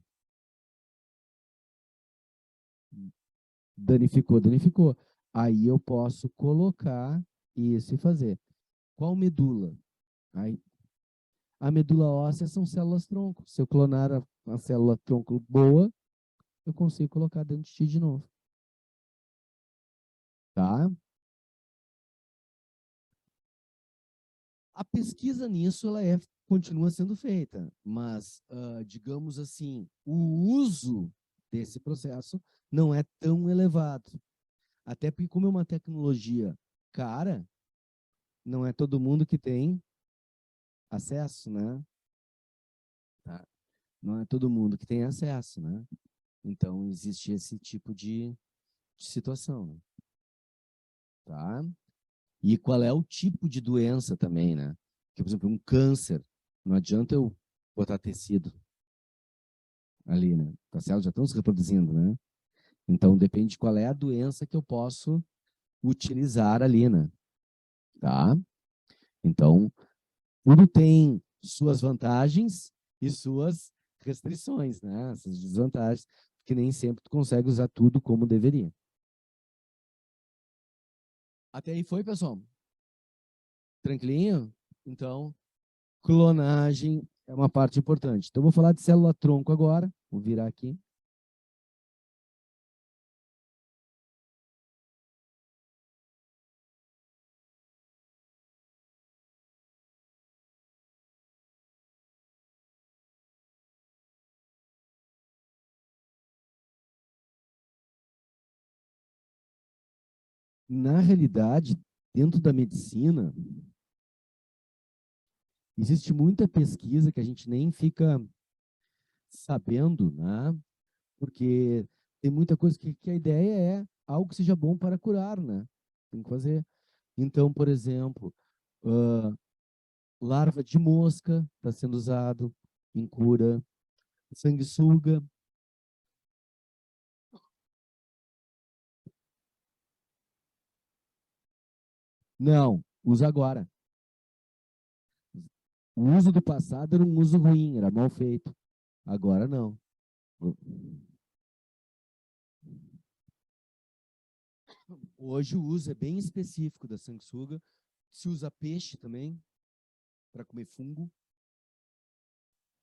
Danificou, danificou. Aí eu posso colocar isso e fazer. Qual medula? Aí, a medula óssea são células tronco. Se eu clonar a célula tronco boa, eu consigo colocar dentro de ti de novo. Tá? A pesquisa nisso continua sendo feita, mas, digamos assim, o uso desse processo não é tão elevado. Até porque, como é uma tecnologia cara, não é todo mundo que tem acesso, né? Tá? Não é todo mundo que tem acesso, né? Então, existe esse tipo de situação, né? Tá? E qual é o tipo de doença também, né? Porque, por exemplo, um câncer, não adianta eu botar tecido ali, né? As células já estão se reproduzindo, né? Então, depende de qual é a doença que eu posso utilizar ali, né? Tá? Então, tudo tem suas vantagens e suas restrições, né? Essas desvantagens, que nem sempre tu consegue usar tudo como deveria. Até aí foi, pessoal? Tranquilinho? Então, clonagem é uma parte importante. Então, eu vou falar de célula-tronco agora. Vou virar aqui. Na realidade, dentro da medicina, existe muita pesquisa que a gente nem fica sabendo, né? Porque tem muita coisa que a ideia é algo que seja bom para curar, né? Tem que fazer. Então, por exemplo, uh, larva de mosca está sendo usado em cura, sanguessuga. Não, usa agora. O uso do passado era um uso ruim, era mal feito. Agora não. Hoje o uso é bem específico da sanguessuga. Se usa peixe também, para comer fungo.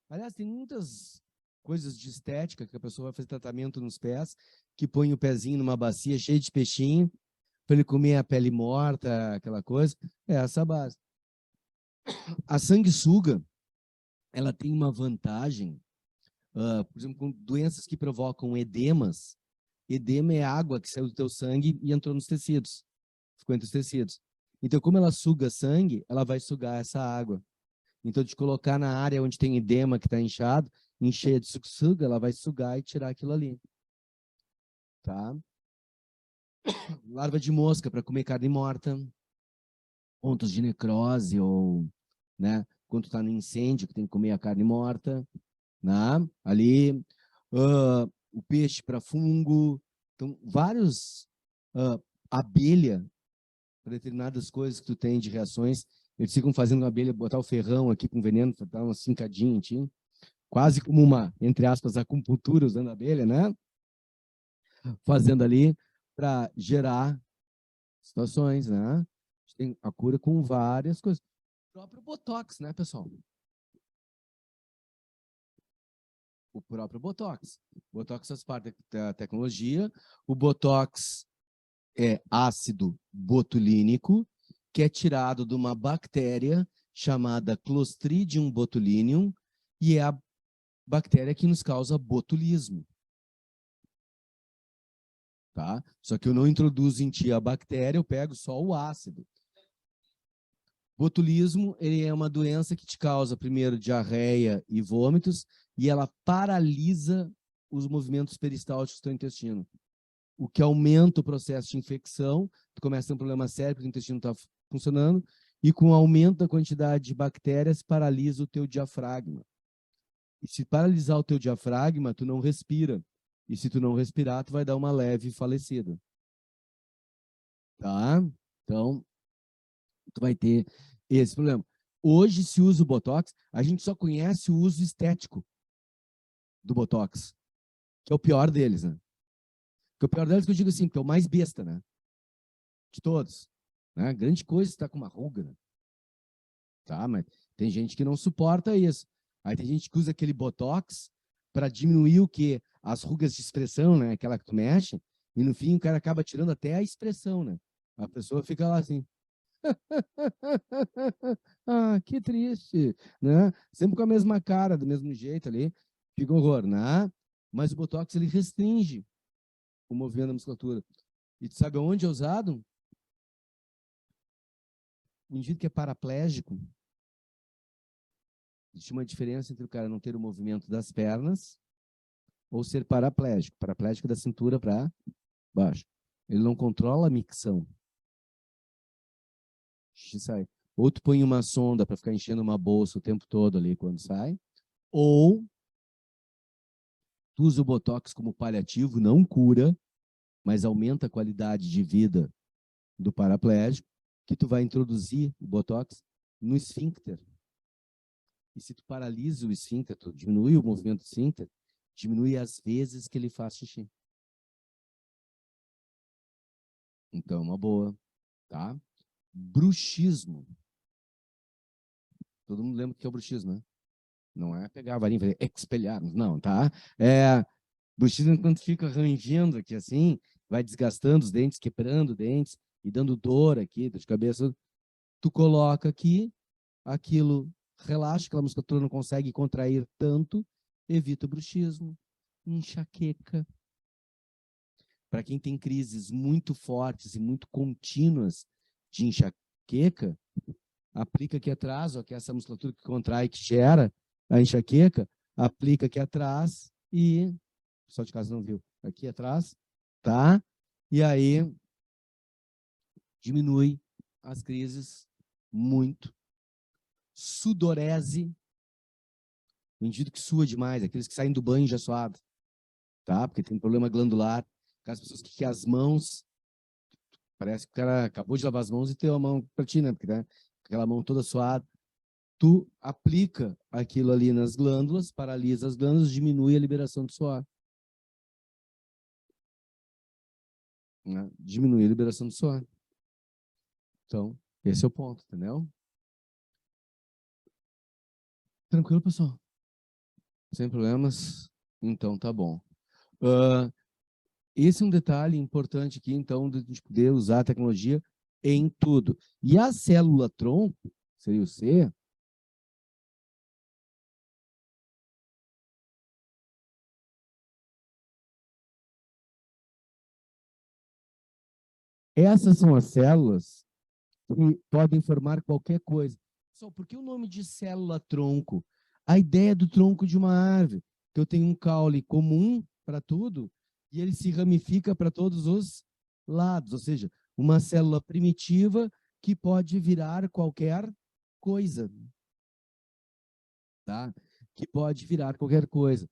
Aliás, tem muitas coisas de estética que a pessoa vai fazer tratamento nos pés, que põe o pezinho numa bacia cheia de peixinho, para ele comer a pele morta, aquela coisa. É essa a base. A sanguessuga, ela tem uma vantagem, por exemplo, com doenças que provocam edemas. Edema é água que saiu do teu sangue e entrou nos tecidos, ficou entre os tecidos. Então, como ela suga sangue, ela vai sugar essa água. Então, de colocar na área onde tem edema, que está inchado, encher de suga, ela vai sugar e tirar aquilo ali. Tá? Larva de mosca para comer carne morta, pontos de necrose ou, né, quando está no incêndio, que tem que comer a carne morta, né? Ali, o peixe para fungo, então vários, abelha, para determinadas coisas que tu tem de reações, eles ficam fazendo a abelha botar o ferrão aqui com veneno, dar uma cincadinha em ti, quase como uma, entre aspas, acupuntura usando a abelha, né? Fazendo ali para gerar situações, né? A gente tem a cura com várias coisas. O próprio Botox, né, pessoal? O próprio Botox. O Botox faz parte da tecnologia. O Botox é ácido botulínico, que é tirado de uma bactéria chamada Clostridium botulinum, e é a bactéria que nos causa botulismo. Tá? Só que eu não introduzo em ti a bactéria, eu pego só o ácido. Botulismo, ele é uma doença que te causa, primeiro, diarreia e vômitos, e ela paralisa os movimentos peristálticos do teu intestino, o que aumenta o processo de infecção, tu começa a ter um problema sério, porque o intestino está funcionando, e com o aumento da quantidade de bactérias, paralisa o teu diafragma. E se paralisar o teu diafragma, tu não respira. E se tu não respirar, tu vai dar uma leve falecida. Tá? Então, tu vai ter esse problema. Hoje se usa o Botox, a gente só conhece o uso estético do Botox, que é o pior deles, né? Que é o pior deles que eu digo assim, que é o mais besta, né? De todos. Né? Grande coisa está com uma ruga, né? Tá? Mas tem gente que não suporta isso. Aí tem gente que usa aquele Botox para diminuir o quê? As rugas de expressão, né? Aquela que tu mexe, e no fim o cara acaba tirando até a expressão, né? A pessoa fica lá assim. Ah, que triste, né? Sempre com a mesma cara, do mesmo jeito ali. Fica um horror, né? Mas o Botox, ele restringe o movimento da musculatura. E tu sabe onde é usado? O indivíduo que é paraplégico, existe uma diferença entre o cara não ter o movimento das pernas ou ser paraplégico. Paraplégico da cintura para baixo. Ele não controla a micção. Sai. Ou tu põe uma sonda para ficar enchendo uma bolsa o tempo todo ali quando sai, ou tu usa o Botox como paliativo, não cura, mas aumenta a qualidade de vida do paraplégico, que tu vai introduzir o Botox no esfíncter. E se tu paralisa o esfíncter, tu diminui o movimento do esfíncter, diminui as vezes que ele faz xixi. Então, uma boa, tá? Bruxismo. Todo mundo lembra o que é o bruxismo, né? Não é pegar a varinha e fazer expelharmos, não, tá? Bruxismo é quando fica rangendo aqui assim, vai desgastando os dentes, quebrando os dentes e dando dor aqui, dor de cabeça. Tu coloca aqui, aquilo relaxa, aquela musculatura não consegue contrair tanto, evita o bruxismo, enxaqueca. Para quem tem crises muito fortes e muito contínuas de enxaqueca, aplica aqui atrás, ó, que é essa musculatura que contrai, que gera a enxaqueca, aplica aqui atrás e, o pessoal de casa não viu, aqui atrás, tá? E aí diminui as crises muito. Sudorese, o indivíduo que sua demais, aqueles que saem do banho já suado, tá? Porque tem problema glandular, aquelas pessoas que as mãos, parece que o cara acabou de lavar as mãos e tem a mão para ti, né? Porque, né? Aquela mão toda suada. Tu aplica aquilo ali nas glândulas, paralisa as glândulas, diminui a liberação de suor. Né? Diminui a liberação de suor. Então, esse é o ponto, entendeu? Tranquilo, pessoal? Sem problemas? Então, tá bom. Esse é um detalhe importante aqui, então, de a gente poder usar a tecnologia em tudo. E a célula-tronco, seria o C, Essas são as células que podem formar qualquer coisa. Só por que o nome de célula-tronco? A ideia do tronco de uma árvore, que eu tenho um caule comum para tudo, e ele se ramifica para todos os lados, ou seja, uma célula primitiva que pode virar qualquer coisa, tá? Que pode virar qualquer coisa.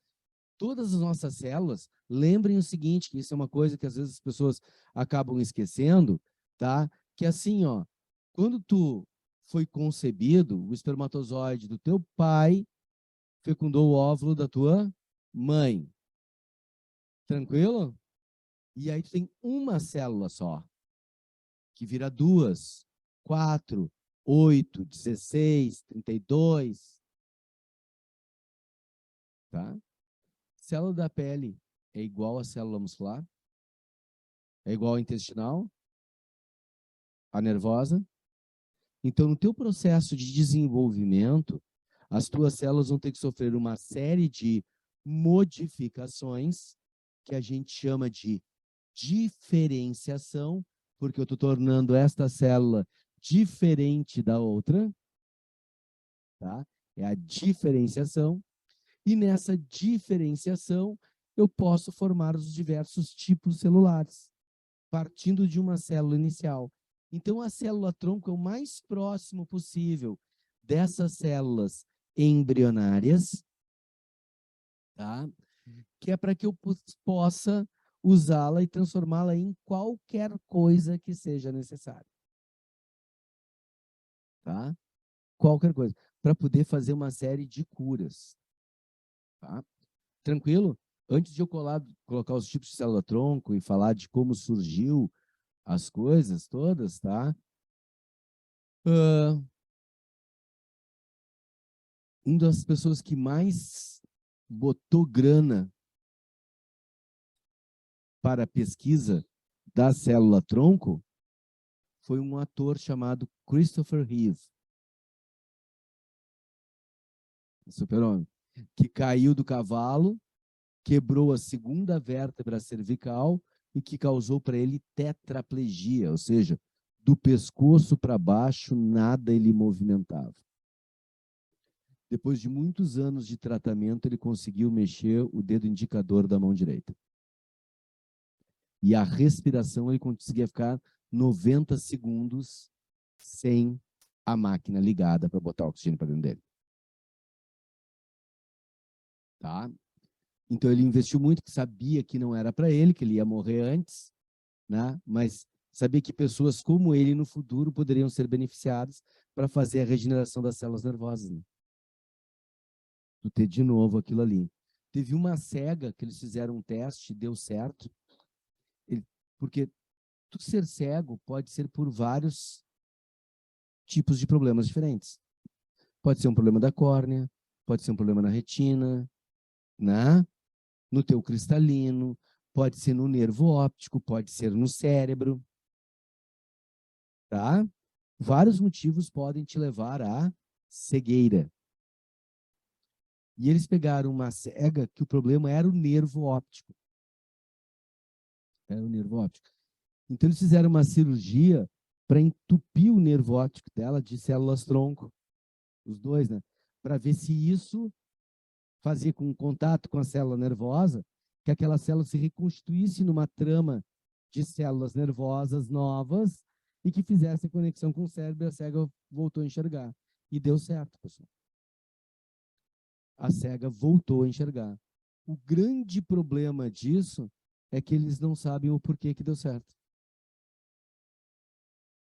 Todas as nossas células, lembrem o seguinte, que isso é uma coisa que às vezes as pessoas acabam esquecendo, tá? Que assim, ó, quando tu foi concebido, o espermatozoide do teu pai fecundou o óvulo da tua mãe. Tranquilo? E aí tu tem uma célula só, que vira 2, 4, 8, 16, 32, tá? Célula da pele é igual à célula muscular? É igual à intestinal? A nervosa? Então, no teu processo de desenvolvimento, as tuas células vão ter que sofrer uma série de modificações, que a gente chama de diferenciação, porque eu estou tornando esta célula diferente da outra, tá? É a diferenciação. E nessa diferenciação, eu posso formar os diversos tipos celulares, partindo de uma célula inicial. Então, a célula-tronco é o mais próximo possível dessas células embrionárias, tá? Que é para que eu possa usá-la e transformá-la em qualquer coisa que seja necessária. Tá? Qualquer coisa. Para poder fazer uma série de curas. Tá? Tranquilo? Antes de eu colocar os tipos de célula-tronco e falar de como surgiu as coisas todas, tá? Uma das pessoas que mais botou grana para a pesquisa da célula-tronco foi um ator chamado Christopher Reeve, super-homem, que caiu do cavalo, quebrou a segunda vértebra cervical e que causou para ele tetraplegia, ou seja, do pescoço para baixo, nada ele movimentava. Depois de muitos anos de tratamento, ele conseguiu mexer o dedo indicador da mão direita. E a respiração, ele conseguia ficar 90 segundos sem a máquina ligada para botar oxigênio para dentro dele. Tá? Então, ele investiu muito, que sabia que não era para ele, que ele ia morrer antes, né? Mas sabia que pessoas como ele no futuro poderiam ser beneficiadas para fazer a regeneração das células nervosas. Né? Tu ter de novo aquilo ali. Teve uma cega que eles fizeram um teste, deu certo, porque tu ser cego pode ser por vários tipos de problemas diferentes. Pode ser um problema da córnea, pode ser um problema na retina, né? No teu cristalino, pode ser no nervo óptico, pode ser no cérebro, tá? Vários motivos podem te levar à cegueira. E eles pegaram uma cega que o problema era o nervo óptico. Era o nervo óptico. Então eles fizeram uma cirurgia para entupir o nervo óptico dela de células-tronco, os dois, né? Para ver se isso fazia com contato com a célula nervosa, que aquela célula se reconstituísse numa trama de células nervosas novas e que fizesse conexão com o cérebro e a cega voltou a enxergar. E deu certo, pessoal. A cega voltou a enxergar. O grande problema disso é que eles não sabem o porquê que deu certo.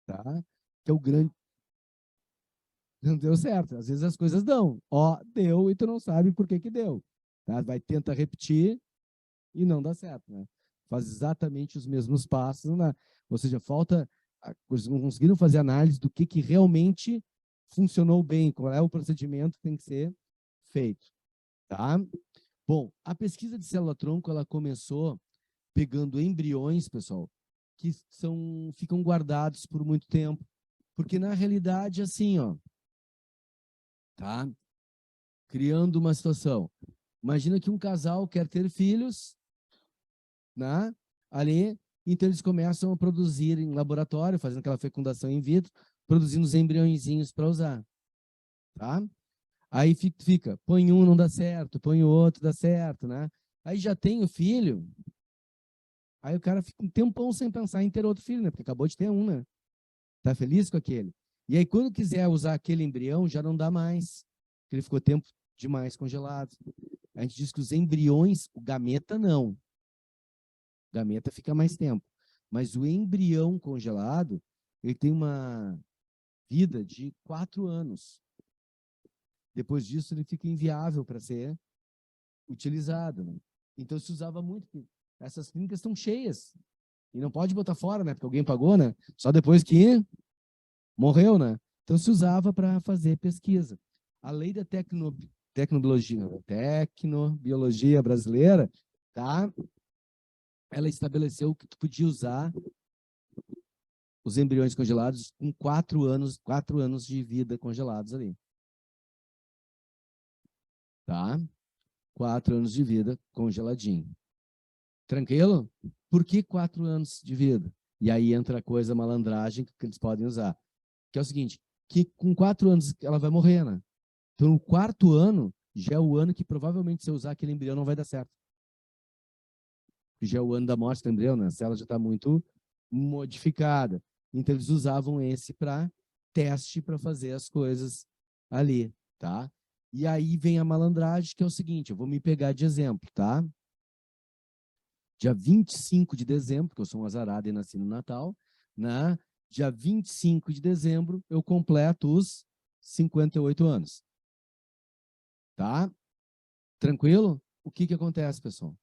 Tá? Que é o grande... Não deu certo. Às vezes as coisas dão. Ó, deu e tu não sabe por que que deu. Tá? Vai tentar repetir e não dá certo. Né? Faz exatamente os mesmos passos. Né? Ou seja, falta... Não conseguiram fazer análise do que realmente funcionou bem, qual é o procedimento que tem que ser feito. Tá? Bom, a pesquisa de célula-tronco, ela começou pegando embriões, pessoal, que ficam guardados por muito tempo. Porque, na realidade, assim, ó, tá? Criando uma situação. Imagina que um casal quer ter filhos, né? Ali, Então, eles começam a produzir em laboratório, fazendo aquela fecundação in vitro, produzindo os embriõezinhos para usar. Tá? Aí fica, põe um, não dá certo, põe o outro, dá certo, né? Aí já tem o filho, aí o cara fica um tempão sem pensar em ter outro filho, né? Porque acabou de ter um, né? Tá feliz com aquele. E aí, quando quiser usar aquele embrião, já não dá mais, porque ele ficou tempo demais congelado. A gente diz que os embriões, o gameta não. O gameta fica mais tempo. Mas o embrião congelado, ele tem uma vida de 4 anos. Depois disso, ele fica inviável para ser utilizado. Né? Então, se usava muito. Essas clínicas estão cheias. E não pode botar fora, né? Porque alguém pagou, né? Só depois que morreu, né? Então, se usava para fazer pesquisa. A lei da tecnobiologia brasileira, tá? Ela estabeleceu que tu podia usar os embriões congelados com 4 anos de vida congelados ali. Tá? 4 anos de vida congeladinho. Tranquilo? Por que 4 anos de vida? E aí entra a coisa malandragem que eles podem usar. Que é o seguinte, que com 4 anos ela vai morrer, né? Então, o 4º ano já é o ano que provavelmente se eu usar aquele embrião não vai dar certo. Já é o ano da morte do embrião, né? A célula já está muito modificada. Então, eles usavam esse para teste, para fazer as coisas ali, tá? E aí vem a malandragem, que é o seguinte, eu vou me pegar de exemplo, tá? Dia 25 de dezembro, porque eu sou um azarado e nasci no Natal, né? Dia 25 de dezembro, eu completo os 58 anos. Tá? Tranquilo? O que acontece, pessoal?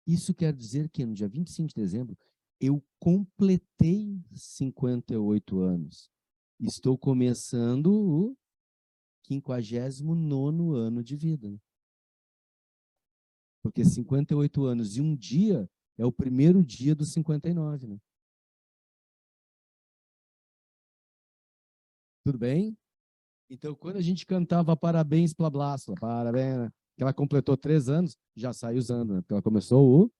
Isso quer dizer que no dia 25 de dezembro, eu completei 58 anos. Estou começando o 59º ano de vida. Porque 58 anos e um dia é o primeiro dia dos 59, né? Tudo bem? Então, quando a gente cantava parabéns para Blásula, parabéns, né? Que ela completou 3 anos, já sai usando, né? Porque ela começou o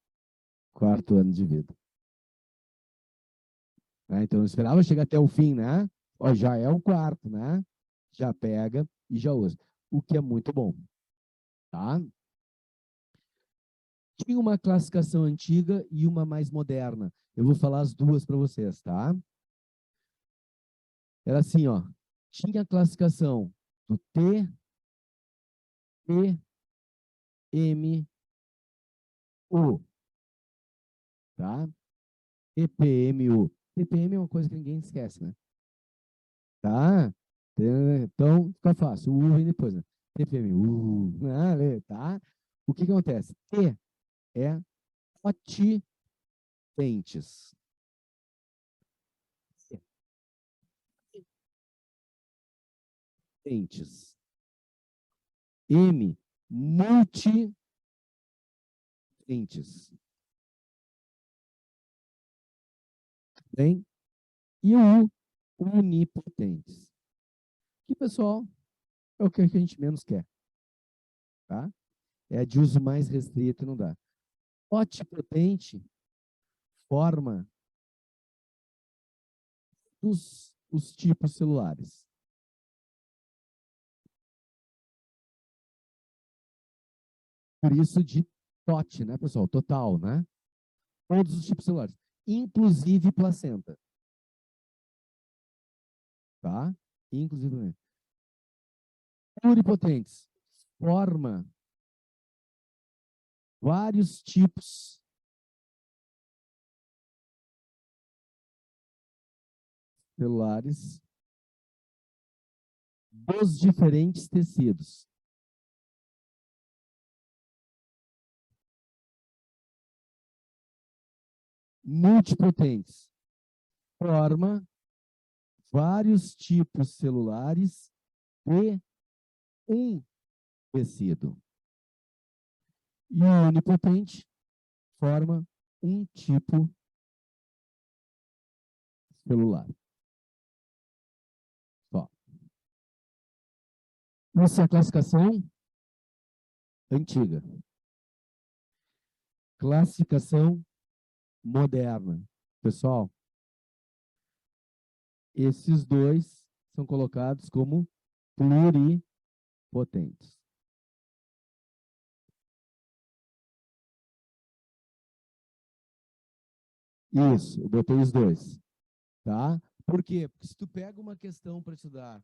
4º ano de vida. Né? Então, eu esperava chegar até o fim, né? Ó, já é o 4º, né? Já pega e já usa. O que é muito bom, tá? Tinha uma classificação antiga e uma mais moderna. Eu vou falar as duas para vocês, tá? Era assim, ó. Tinha a classificação do T, P, M, O, tá? TPMU. TPM é uma coisa que ninguém esquece, né? Tá? Então, fica fácil. O U vem depois, né? TPMU. Tá? O que acontece? T é potentes. Potentes. M, multipotentes. Bem? E o U, unipotentes. Que, pessoal, é o que a gente menos quer. Tá? É de uso mais restrito e não dá. Potipotente forma os tipos celulares. Por isso de TOT, né, pessoal? Total, né? Todos os tipos celulares, inclusive placenta. Tá? Inclusive pluripotentes. Forma vários tipos celulares dos diferentes tecidos. Multipotentes. Forma vários tipos celulares de um tecido. E o unipotente forma um tipo celular. Ó. Essa é a classificação antiga. Classificação moderna. Pessoal, esses dois são colocados como pluripotentes. Isso, eu botei os dois. Tá? Por quê? Porque se tu pega uma questão para estudar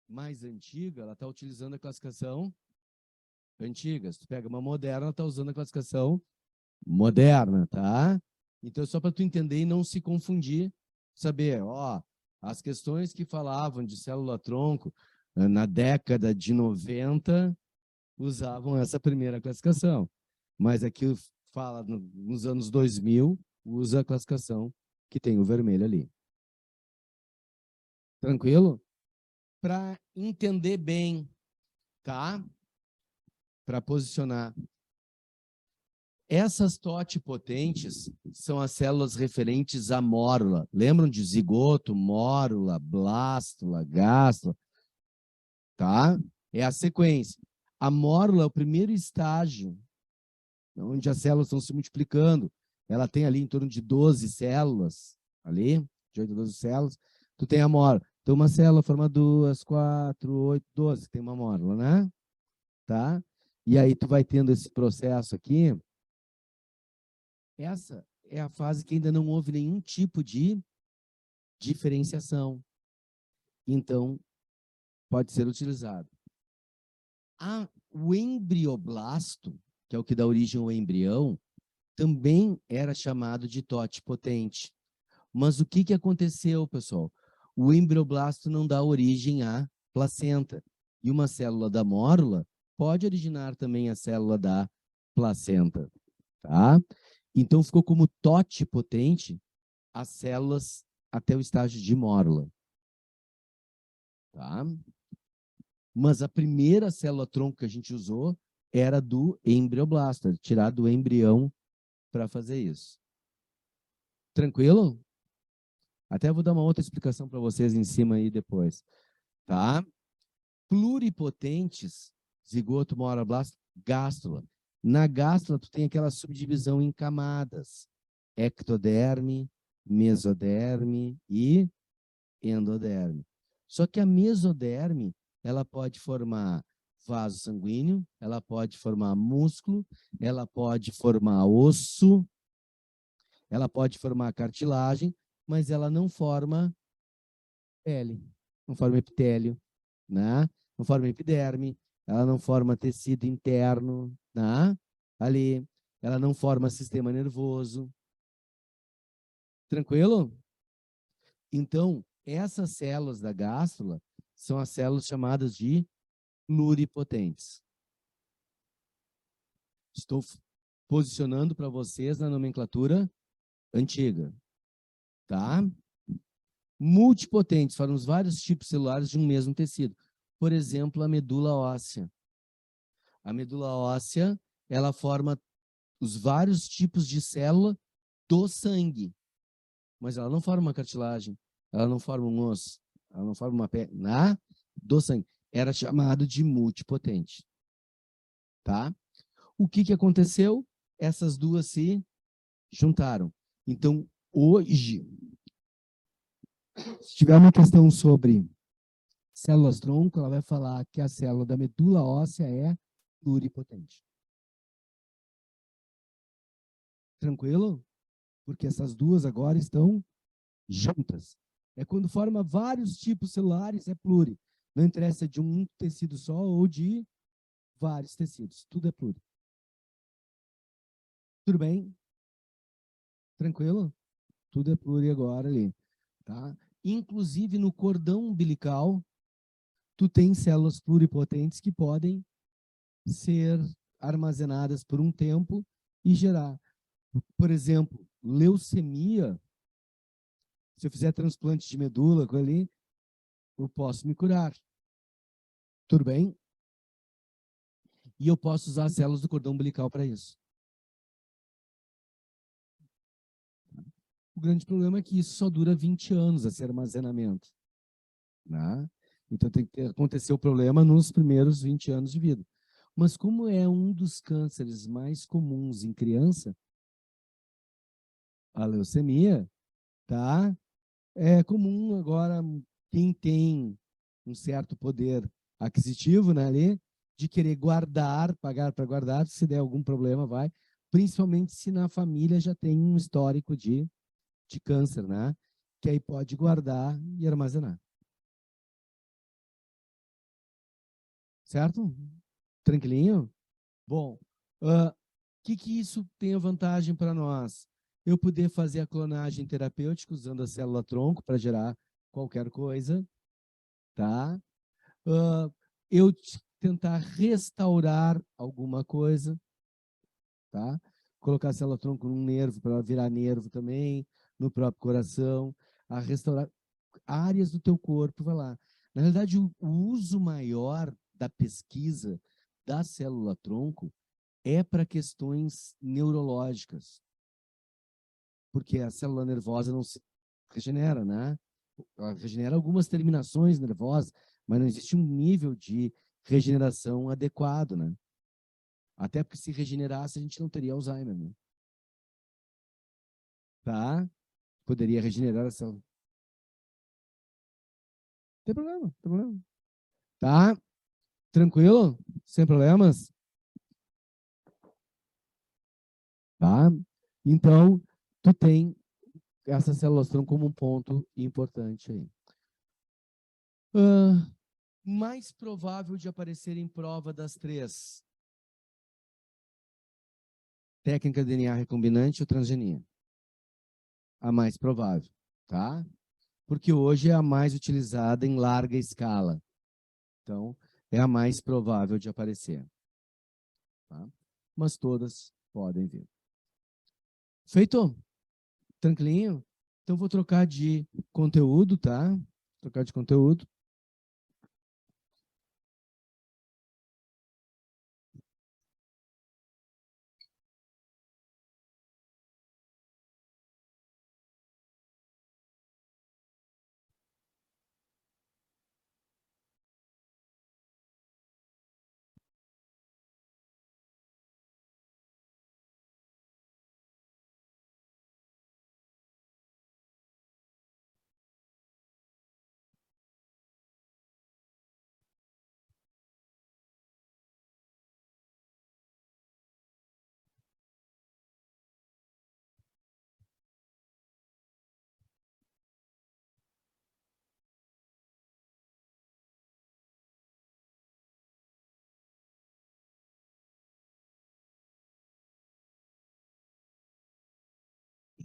mais antiga, ela está utilizando a classificação antiga. Se tu pega uma moderna, ela está usando a classificação moderna, tá? Então, só para tu entender e não se confundir, saber, ó, as questões que falavam de célula-tronco na década de 90 usavam essa primeira classificação. Mas aqui fala nos anos 2000, usa a classificação que tem o vermelho ali. Tranquilo? Para entender bem, tá? Para posicionar. Essas totipotentes são as células referentes à mórula. Lembram de zigoto, mórula, blástula, gástula? Tá? É a sequência. A mórula é o primeiro estágio, onde as células estão se multiplicando. Ela tem ali em torno de 12 células, ali, de 8 a 12 células. Tu tem a mórula. Então, uma célula forma 2, 4, 8, 12. Tem uma mórula, né? Tá? E aí tu vai tendo esse processo aqui. Essa é a fase que ainda não houve nenhum tipo de diferenciação. Então, pode ser utilizado. O embrioblasto, que é o que dá origem ao embrião, também era chamado de totipotente. Mas o que aconteceu, pessoal? O embrioblasto não dá origem à placenta. E uma célula da mórula pode originar também a célula da placenta. Tá? Então, ficou como totipotente as células até o estágio de mórula. Tá? Mas a primeira célula-tronco que a gente usou era do embrioblasto, tirar do embrião para fazer isso. Tranquilo? Até vou dar uma outra explicação para vocês em cima aí depois. Tá? Pluripotentes, zigoto, mórula, blasto, gástula. Na gástula, tu tem aquela subdivisão em camadas. Ectoderme, mesoderme e endoderme. Só que a mesoderme, ela pode formar vaso sanguíneo, ela pode formar músculo, ela pode formar osso, ela pode formar cartilagem, mas ela não forma pele, não forma epitélio, né? Não forma epiderme, ela não forma tecido interno, né? Ali, ela não forma sistema nervoso. Tranquilo? Então, essas células da gástrula são as células chamadas de pluripotentes. Estou posicionando para vocês na nomenclatura antiga, tá? Multipotentes, formam vários tipos celulares de um mesmo tecido. Por exemplo, a medula óssea. A medula óssea, ela forma os vários tipos de célula do sangue, mas ela não forma uma cartilagem, ela não forma um osso, ela não forma uma pele, do sangue. Era chamado de multipotente. Tá? O que aconteceu? Essas duas se juntaram. Então, hoje, se tiver uma questão sobre células-tronco, ela vai falar que a célula da medula óssea é pluripotente. Tranquilo? Porque essas duas agora estão juntas. É quando forma vários tipos celulares, é pluri. Não interessa de um tecido só ou de vários tecidos. Tudo é pluri. Tudo bem? Tranquilo? Tudo é pluri agora ali. Tá? Inclusive no cordão umbilical, tu tem células pluripotentes que podem ser armazenadas por um tempo e gerar. Por exemplo, leucemia, se eu fizer transplante de medula com ali, eu posso me curar. Tudo bem? E eu posso usar as células do cordão umbilical para isso. O grande problema é que isso só dura 20 anos, esse armazenamento. Né? Então tem que acontecer o problema nos primeiros 20 anos de vida. Mas como é um dos cânceres mais comuns em criança, a leucemia, tá? É comum agora quem tem um certo poder aquisitivo, né, ali, de querer guardar, pagar para guardar, se der algum problema, vai. Principalmente se na família já tem um histórico de câncer, né? Que aí pode guardar e armazenar. Certo? Tranquilinho? Bom, o que isso tem a vantagem para nós? Eu poder fazer a clonagem terapêutica usando a célula-tronco para gerar qualquer coisa, tá? Uh, eu tentar restaurar alguma coisa, tá? Colocar a célula-tronco num nervo para ela virar nervo também, no próprio coração, a restaurar áreas do teu corpo, vai lá. Na realidade, o uso maior da pesquisa da célula-tronco é para questões neurológicas, porque a célula nervosa não se regenera, né? Ela regenera algumas terminações nervosas, mas não existe um nível de regeneração adequado, né? Até porque se regenerasse, a gente não teria Alzheimer, né? Tá? Poderia regenerar a célula. Não tem problema, não tem problema. Tá? Tranquilo? Sem problemas? Tá? Então, tu tem essas células tronco como um ponto importante aí. Mais provável de aparecer em prova das três: técnica DNA recombinante ou transgenia? A mais provável, tá? Porque hoje é a mais utilizada em larga escala. Então, é a mais provável de aparecer. Tá? Mas todas podem vir. Feito? Tranquilinho? Então, vou trocar de conteúdo, tá? Trocar de conteúdo.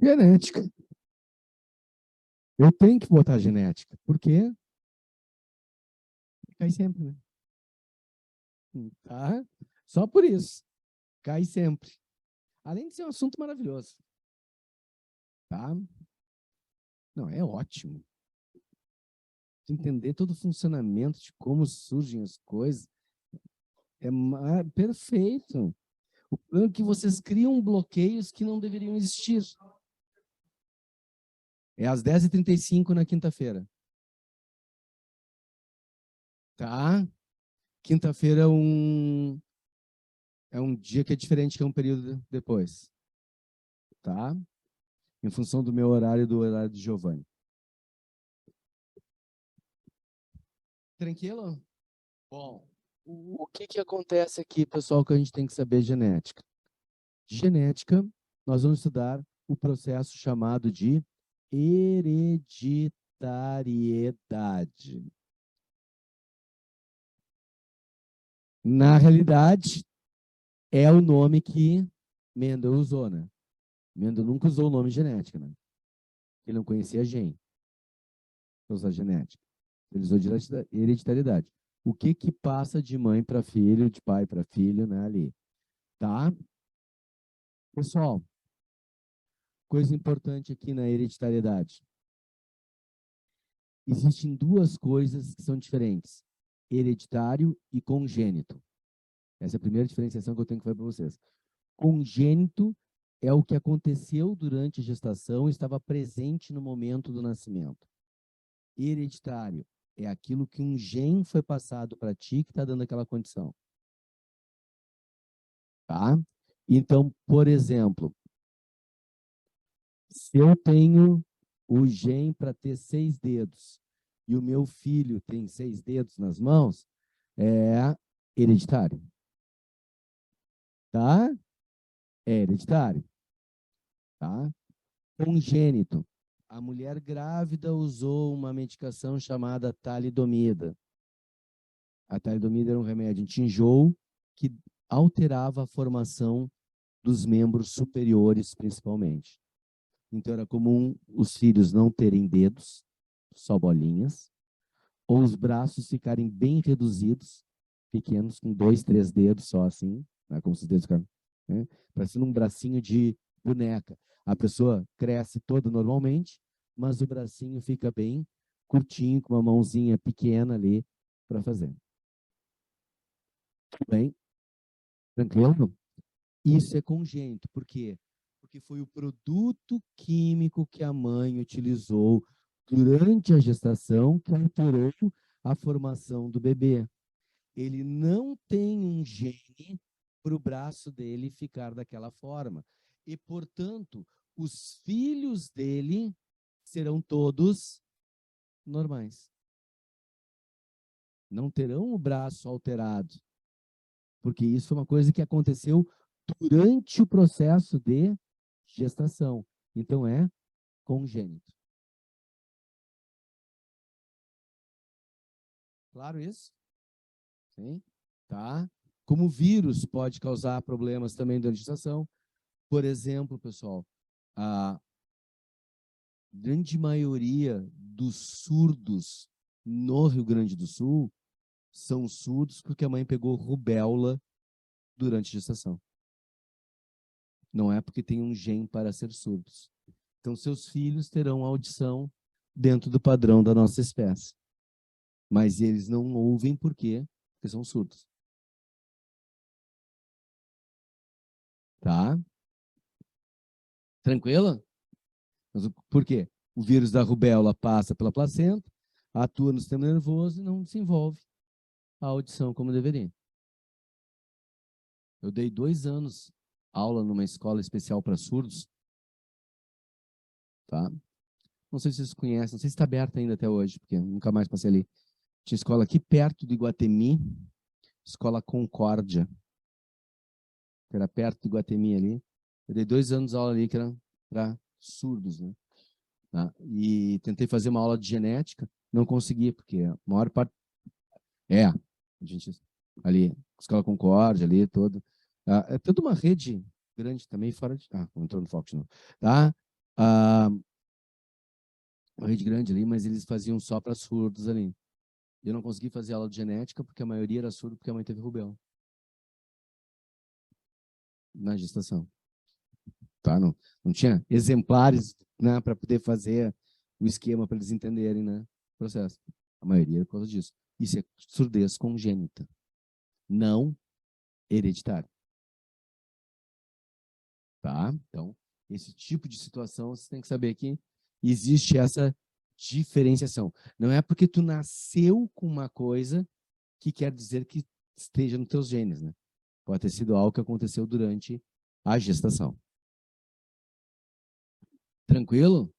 Genética. Eu tenho que botar genética. Por quê? Cai sempre, né? Tá? Só por isso. Cai sempre. Além de ser um assunto maravilhoso. Tá? Não, é ótimo. Entender todo o funcionamento de como surgem as coisas é perfeito. O problema é que vocês criam bloqueios que não deveriam existir. É às 10h35 na quinta-feira. Tá? Quinta-feira é um dia que é diferente, que é um período depois. Tá? Em função do meu horário e do horário de Giovanni. Tranquilo? Bom, o que acontece aqui, pessoal, que a gente tem que saber genética? Genética, nós vamos estudar o processo chamado de hereditariedade. Na realidade, é o nome que Mendel usou, né? Mendel nunca usou o nome genética, né? Ele não conhecia gene, usar genética. Ele usou hereditariedade. O que passa de mãe para filho, de pai para filho, né, ali. Tá? Pessoal, coisa importante aqui na hereditariedade. Existem duas coisas que são diferentes: hereditário e congênito. Essa é a primeira diferenciação que eu tenho que fazer para vocês. Congênito é o que aconteceu durante a gestação e estava presente no momento do nascimento. Hereditário é aquilo que um gene foi passado para ti que está dando aquela condição. Tá? Então, por exemplo, Se eu tenho o gene para ter 6 dedos e o meu filho tem 6 dedos nas mãos, é hereditário. Tá? É hereditário. Tá? Congênito. A mulher grávida usou uma medicação chamada talidomida. A talidomida era um remédio anti-enjoo que alterava a formação dos membros superiores, principalmente. Então, era comum os filhos não terem dedos, só bolinhas, ou os braços ficarem bem reduzidos, pequenos, com 2, 3 dedos só assim, né, como se os dedos ficaram, né, parecendo um bracinho de boneca. A pessoa cresce toda normalmente, mas o bracinho fica bem curtinho, com uma mãozinha pequena ali para fazer. Tudo bem? Tranquilo? Isso é congênito. Por quê? Porque foi o produto químico que a mãe utilizou durante a gestação que alterou a formação do bebê. Ele não tem um gene para o braço dele ficar daquela forma. E, portanto, os filhos dele serão todos normais. Não terão o braço alterado, porque isso é uma coisa que aconteceu durante o processo de gestação. Então, é congênito. Claro isso? Sim. Tá? Como o vírus pode causar problemas também durante a gestação. Por exemplo, pessoal, a grande maioria dos surdos no Rio Grande do Sul são surdos porque a mãe pegou rubéola durante a gestação. Não é porque tem um gene para ser surdos. Então, seus filhos terão audição dentro do padrão da nossa espécie. Mas eles não ouvem por quê? Porque são surdos. Tá? Tranquilo? Mas por quê? O vírus da rubéola passa pela placenta, atua no sistema nervoso e não desenvolve a audição como deveria. Eu dei 2 anos aula numa escola especial para surdos, tá? Não sei se vocês conhecem, não sei se está aberta ainda até hoje, porque eu nunca mais passei ali. Tinha escola aqui perto do Iguatemi, Escola Concórdia, que era perto do Iguatemi ali. Eu dei 2 anos de aula ali, que era para surdos, né? Tá? E tentei fazer uma aula de genética, não consegui, porque a maior parte... a gente ali, Escola Concórdia ali, todo. É toda uma rede grande também, fora de... entrou no foco de novo. Tá? Uma rede grande ali, mas eles faziam só para surdos ali. Eu não consegui fazer aula de genética, porque a maioria era surdo, porque a mãe teve rubéola na gestação. Tá? Não tinha exemplares, né, para poder fazer o esquema para eles entenderem, né, o processo. A maioria é por causa disso. Isso é surdez congênita, não hereditária. Tá? Então, esse tipo de situação, você tem que saber que existe essa diferenciação. Não é porque tu nasceu com uma coisa que quer dizer que esteja nos teus genes, né? Pode ter sido algo que aconteceu durante a gestação. Tranquilo?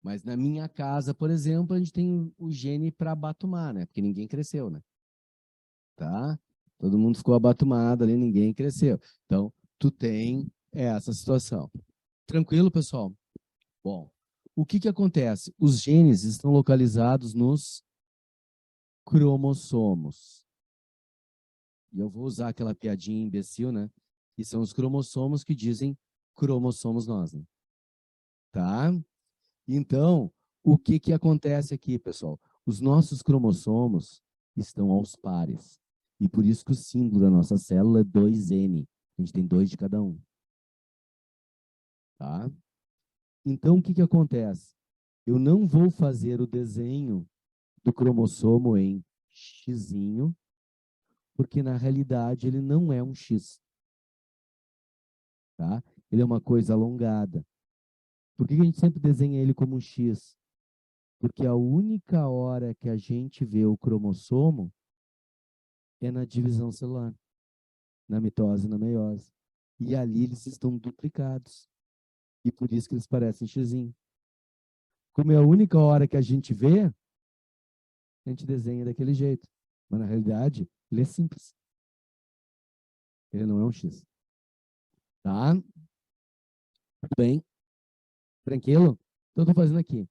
Mas na minha casa, por exemplo, a gente tem o gene para abatumar, né? Porque ninguém cresceu, né? Tá? Todo mundo ficou abatumado ali, ninguém cresceu. Então, tu tem essa situação. Tranquilo, pessoal? Bom, o que acontece? Os genes estão localizados nos cromossomos. E eu vou usar aquela piadinha imbecil, né? Que são os cromossomos que dizem cromossomos nós, né? Tá? Então, o que acontece aqui, pessoal? Os nossos cromossomos estão aos pares. E por isso que o símbolo da nossa célula é 2N. A gente tem 2 de cada um. Tá? Então, o que acontece? Eu não vou fazer o desenho do cromossomo em xizinho, porque na realidade ele não é um X. Tá? Ele é uma coisa alongada. Por que a gente sempre desenha ele como um X? Porque a única hora que a gente vê o cromossomo é na divisão celular, na mitose e na meiose. E ali eles estão duplicados. E por isso que eles parecem xizinho. Como é a única hora que a gente vê, a gente desenha daquele jeito. Mas, na realidade, ele é simples. Ele não é um X. Tá? Tudo bem? Tranquilo? Então, eu estou fazendo aqui.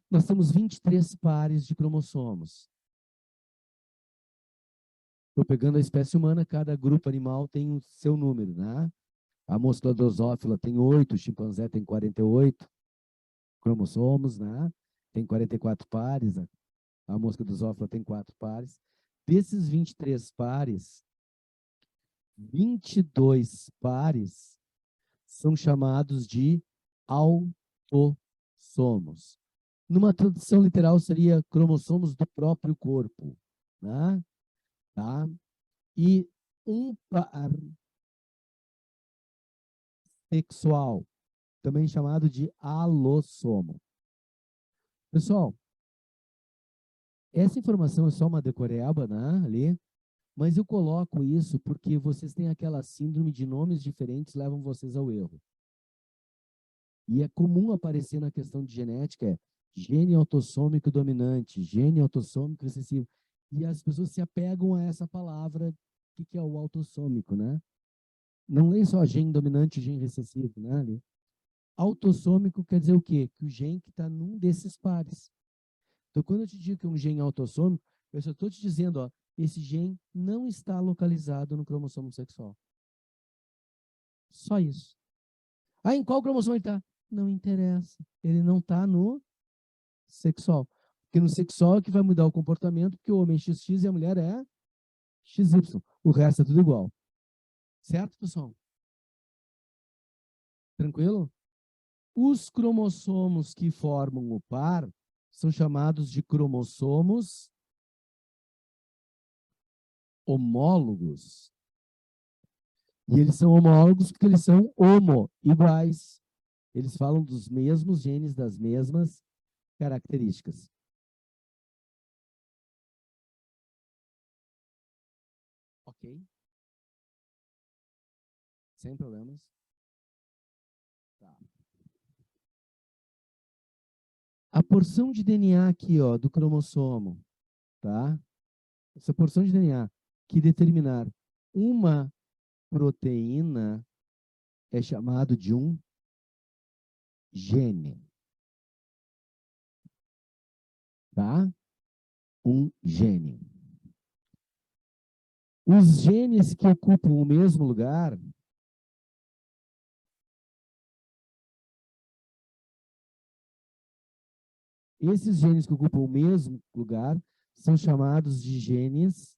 Nós temos 23 pares de cromossomos. Estou pegando a espécie humana, cada grupo animal tem o seu número, né? A mosca drosófila tem 8, o chimpanzé tem 48 cromossomos, né? Tem 44 pares, a mosca drosófila tem 4 pares. Desses 23 pares, 22 pares são chamados de autossomos. Numa tradução literal, seria cromossomos do próprio corpo, né? Tá? E um par sexual, também chamado de alossomo. Pessoal, essa informação é só uma decoreba, né, ali, mas eu coloco isso porque vocês têm aquela síndrome de nomes diferentes levam vocês ao erro. E é comum aparecer na questão de genética, gene autossômico dominante, gene autossômico recessivo. E as pessoas se apegam a essa palavra, que é o autossômico, né? Não leem só gene dominante e gene recessivo, né? Ali. Autossômico quer dizer o quê? Que o gene que está num desses pares. Então, quando eu te digo que é um gene autossômico, eu só estou te dizendo, ó, esse gene não está localizado no cromossomo sexual. Só isso. Ah, em qual cromossomo ele está? Não interessa. Ele não está no sexual. Porque no sexual é que vai mudar o comportamento, porque o homem é XX e a mulher é XY. O resto é tudo igual. Certo, pessoal? Tranquilo? Os cromossomos que formam o par são chamados de cromossomos homólogos. E eles são homólogos porque eles são iguais. Eles falam dos mesmos genes, das mesmas características. Ok? Sem problemas. Tá. A porção de DNA aqui, ó, do cromossomo, tá? Essa porção de DNA que determinar uma proteína é chamado de um gene, tá? Um gene. Os genes que ocupam o mesmo lugar esses genes que ocupam o mesmo lugar são chamados de genes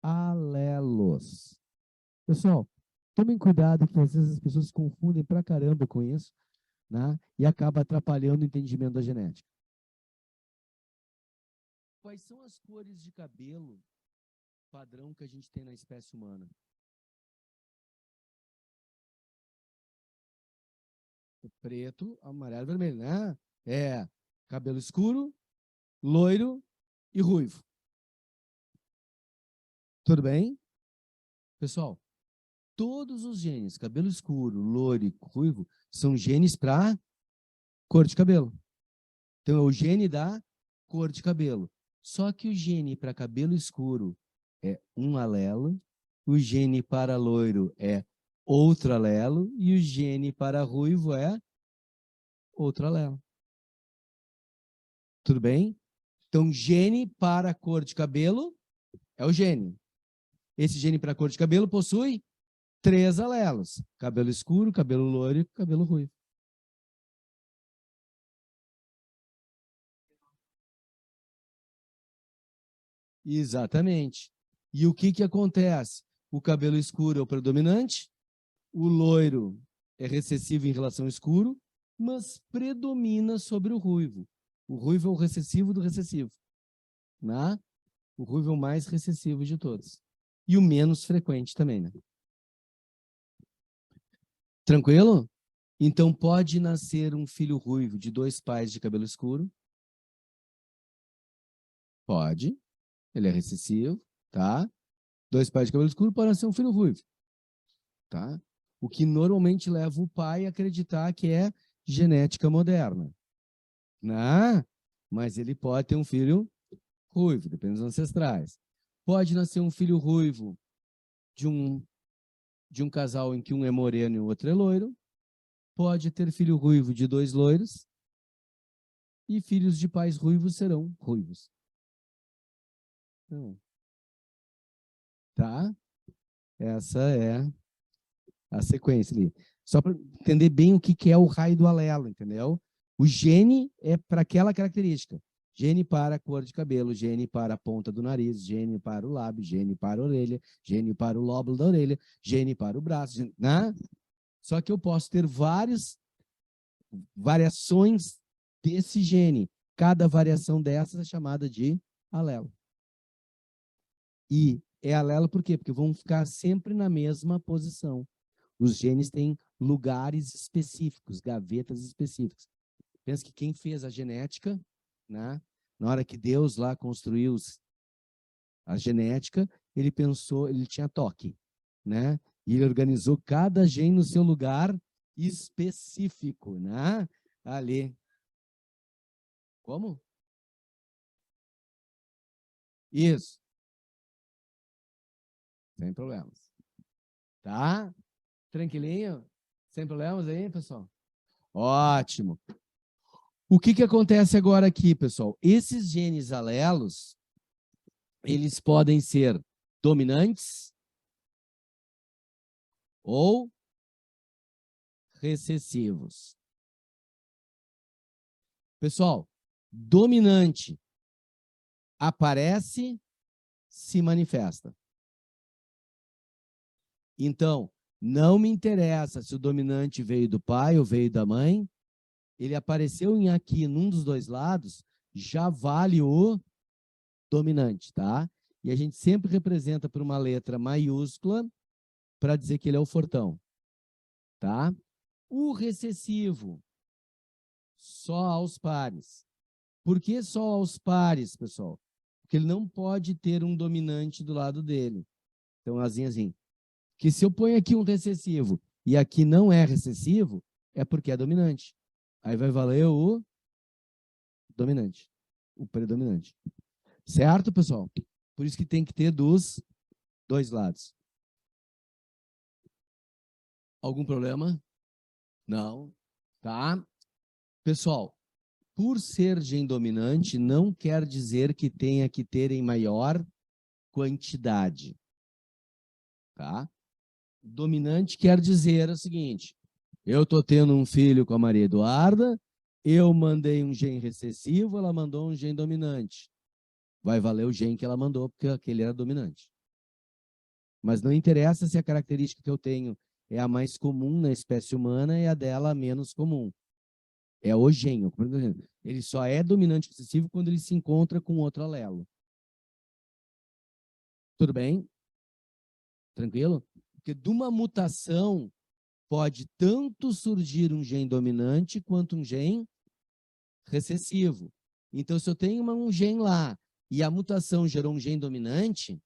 alelos. Pessoal, tomem cuidado que às vezes as pessoas se confundem pra caramba com isso, né? E acaba atrapalhando o entendimento da genética. Quais são as cores de cabelo padrão que a gente tem na espécie humana? O preto, amarelo, vermelho, né? É cabelo escuro, loiro e ruivo. Tudo bem? Pessoal, todos os genes, cabelo escuro, loiro e ruivo, são genes para cor de cabelo. Então, é o gene da cor de cabelo. Só que o gene para cabelo escuro é um alelo, o gene para loiro é outro alelo e o gene para ruivo é outro alelo. Tudo bem? Então, gene para cor de cabelo é o gene. Esse gene para cor de cabelo possui 3 alelos: cabelo escuro, cabelo loiro e cabelo ruivo. Exatamente. E o que acontece? O cabelo escuro é o predominante, o loiro é recessivo em relação ao escuro, mas predomina sobre o ruivo. O ruivo é o recessivo do recessivo. Né? O ruivo é o mais recessivo de todos. E o menos frequente também, né? Tranquilo? Então, pode nascer um filho ruivo de 2 pais de cabelo escuro? Pode. Ele é recessivo, tá? 2 pais de cabelo escuro, pode nascer um filho ruivo, tá? O que normalmente leva o pai a acreditar que é genética moderna. Né? Mas ele pode ter um filho ruivo, depende dos ancestrais. Pode nascer um filho ruivo de um casal em que um é moreno e o outro é loiro. Pode ter filho ruivo de 2 loiros. E filhos de pais ruivos serão ruivos. Tá? Essa é a sequência ali. Só para entender bem o que é o raio do alelo, entendeu? O gene é para aquela característica. Gene para a cor de cabelo, gene para a ponta do nariz, gene para o lábio, gene para a orelha, gene para o lóbulo da orelha, gene para o braço, gene, né? Só que eu posso ter várias variações desse gene. Cada variação dessas é chamada de alelo. E é alelo por quê? Porque vão ficar sempre na mesma posição. Os genes têm lugares específicos, gavetas específicas. Pensa que quem fez a genética, né? Na hora que Deus lá construiu a genética, ele pensou, ele tinha toque, né? E ele organizou cada gene no seu lugar específico, né? Ali. Como? Isso. Sem problemas. Tá? Tranquilinho? Sem problemas aí, pessoal? Ótimo. O que acontece agora aqui, pessoal? Esses genes alelos, eles podem ser dominantes ou recessivos. Pessoal, dominante aparece, se manifesta. Então, não me interessa se o dominante veio do pai ou veio da mãe, ele apareceu aqui num dos dois lados, já vale o dominante, tá? E a gente sempre representa por uma letra maiúscula para dizer que ele é o fortão, tá? O recessivo, só aos pares. Por que só aos pares, pessoal? Porque ele não pode ter um dominante do lado dele. Então, assim. Que se eu ponho aqui um recessivo e aqui não é recessivo, é porque é dominante. Aí vai valer o dominante, o predominante. Certo, pessoal? Por isso que tem que ter dos dois lados. Algum problema? Não. Tá? Pessoal, por ser gene dominante, não quer dizer que tenha que ter em maior quantidade. Tá? Dominante quer dizer o seguinte: eu estou tendo um filho com a Maria Eduarda, eu mandei um gene recessivo, ela mandou um gene dominante. Vai valer o gene que ela mandou, porque aquele era dominante. Mas não interessa se a característica que eu tenho é a mais comum na espécie humana e a dela a menos comum. É o gene. Ele só é dominante recessivo quando ele se encontra com outro alelo. Tudo bem? Tranquilo? Porque de uma mutação pode tanto surgir um gene dominante quanto um gene recessivo. Então, se eu tenho um gene lá e a mutação gerou um gene dominante,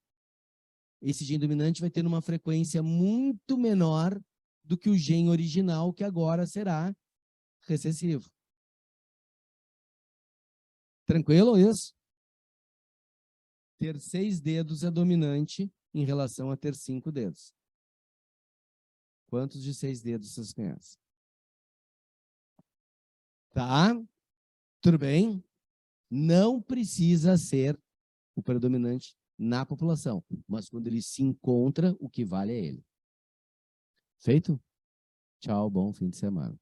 esse gene dominante vai ter uma frequência muito menor do que o gene original, que agora será recessivo. Tranquilo isso? Ter 6 dedos é dominante em relação a ter 5 dedos. Quantos de 6 dedos vocês conhecem? Tá? Tudo bem? Não precisa ser o predominante na população, mas quando ele se encontra, o que vale é ele. Feito? Tchau, bom fim de semana.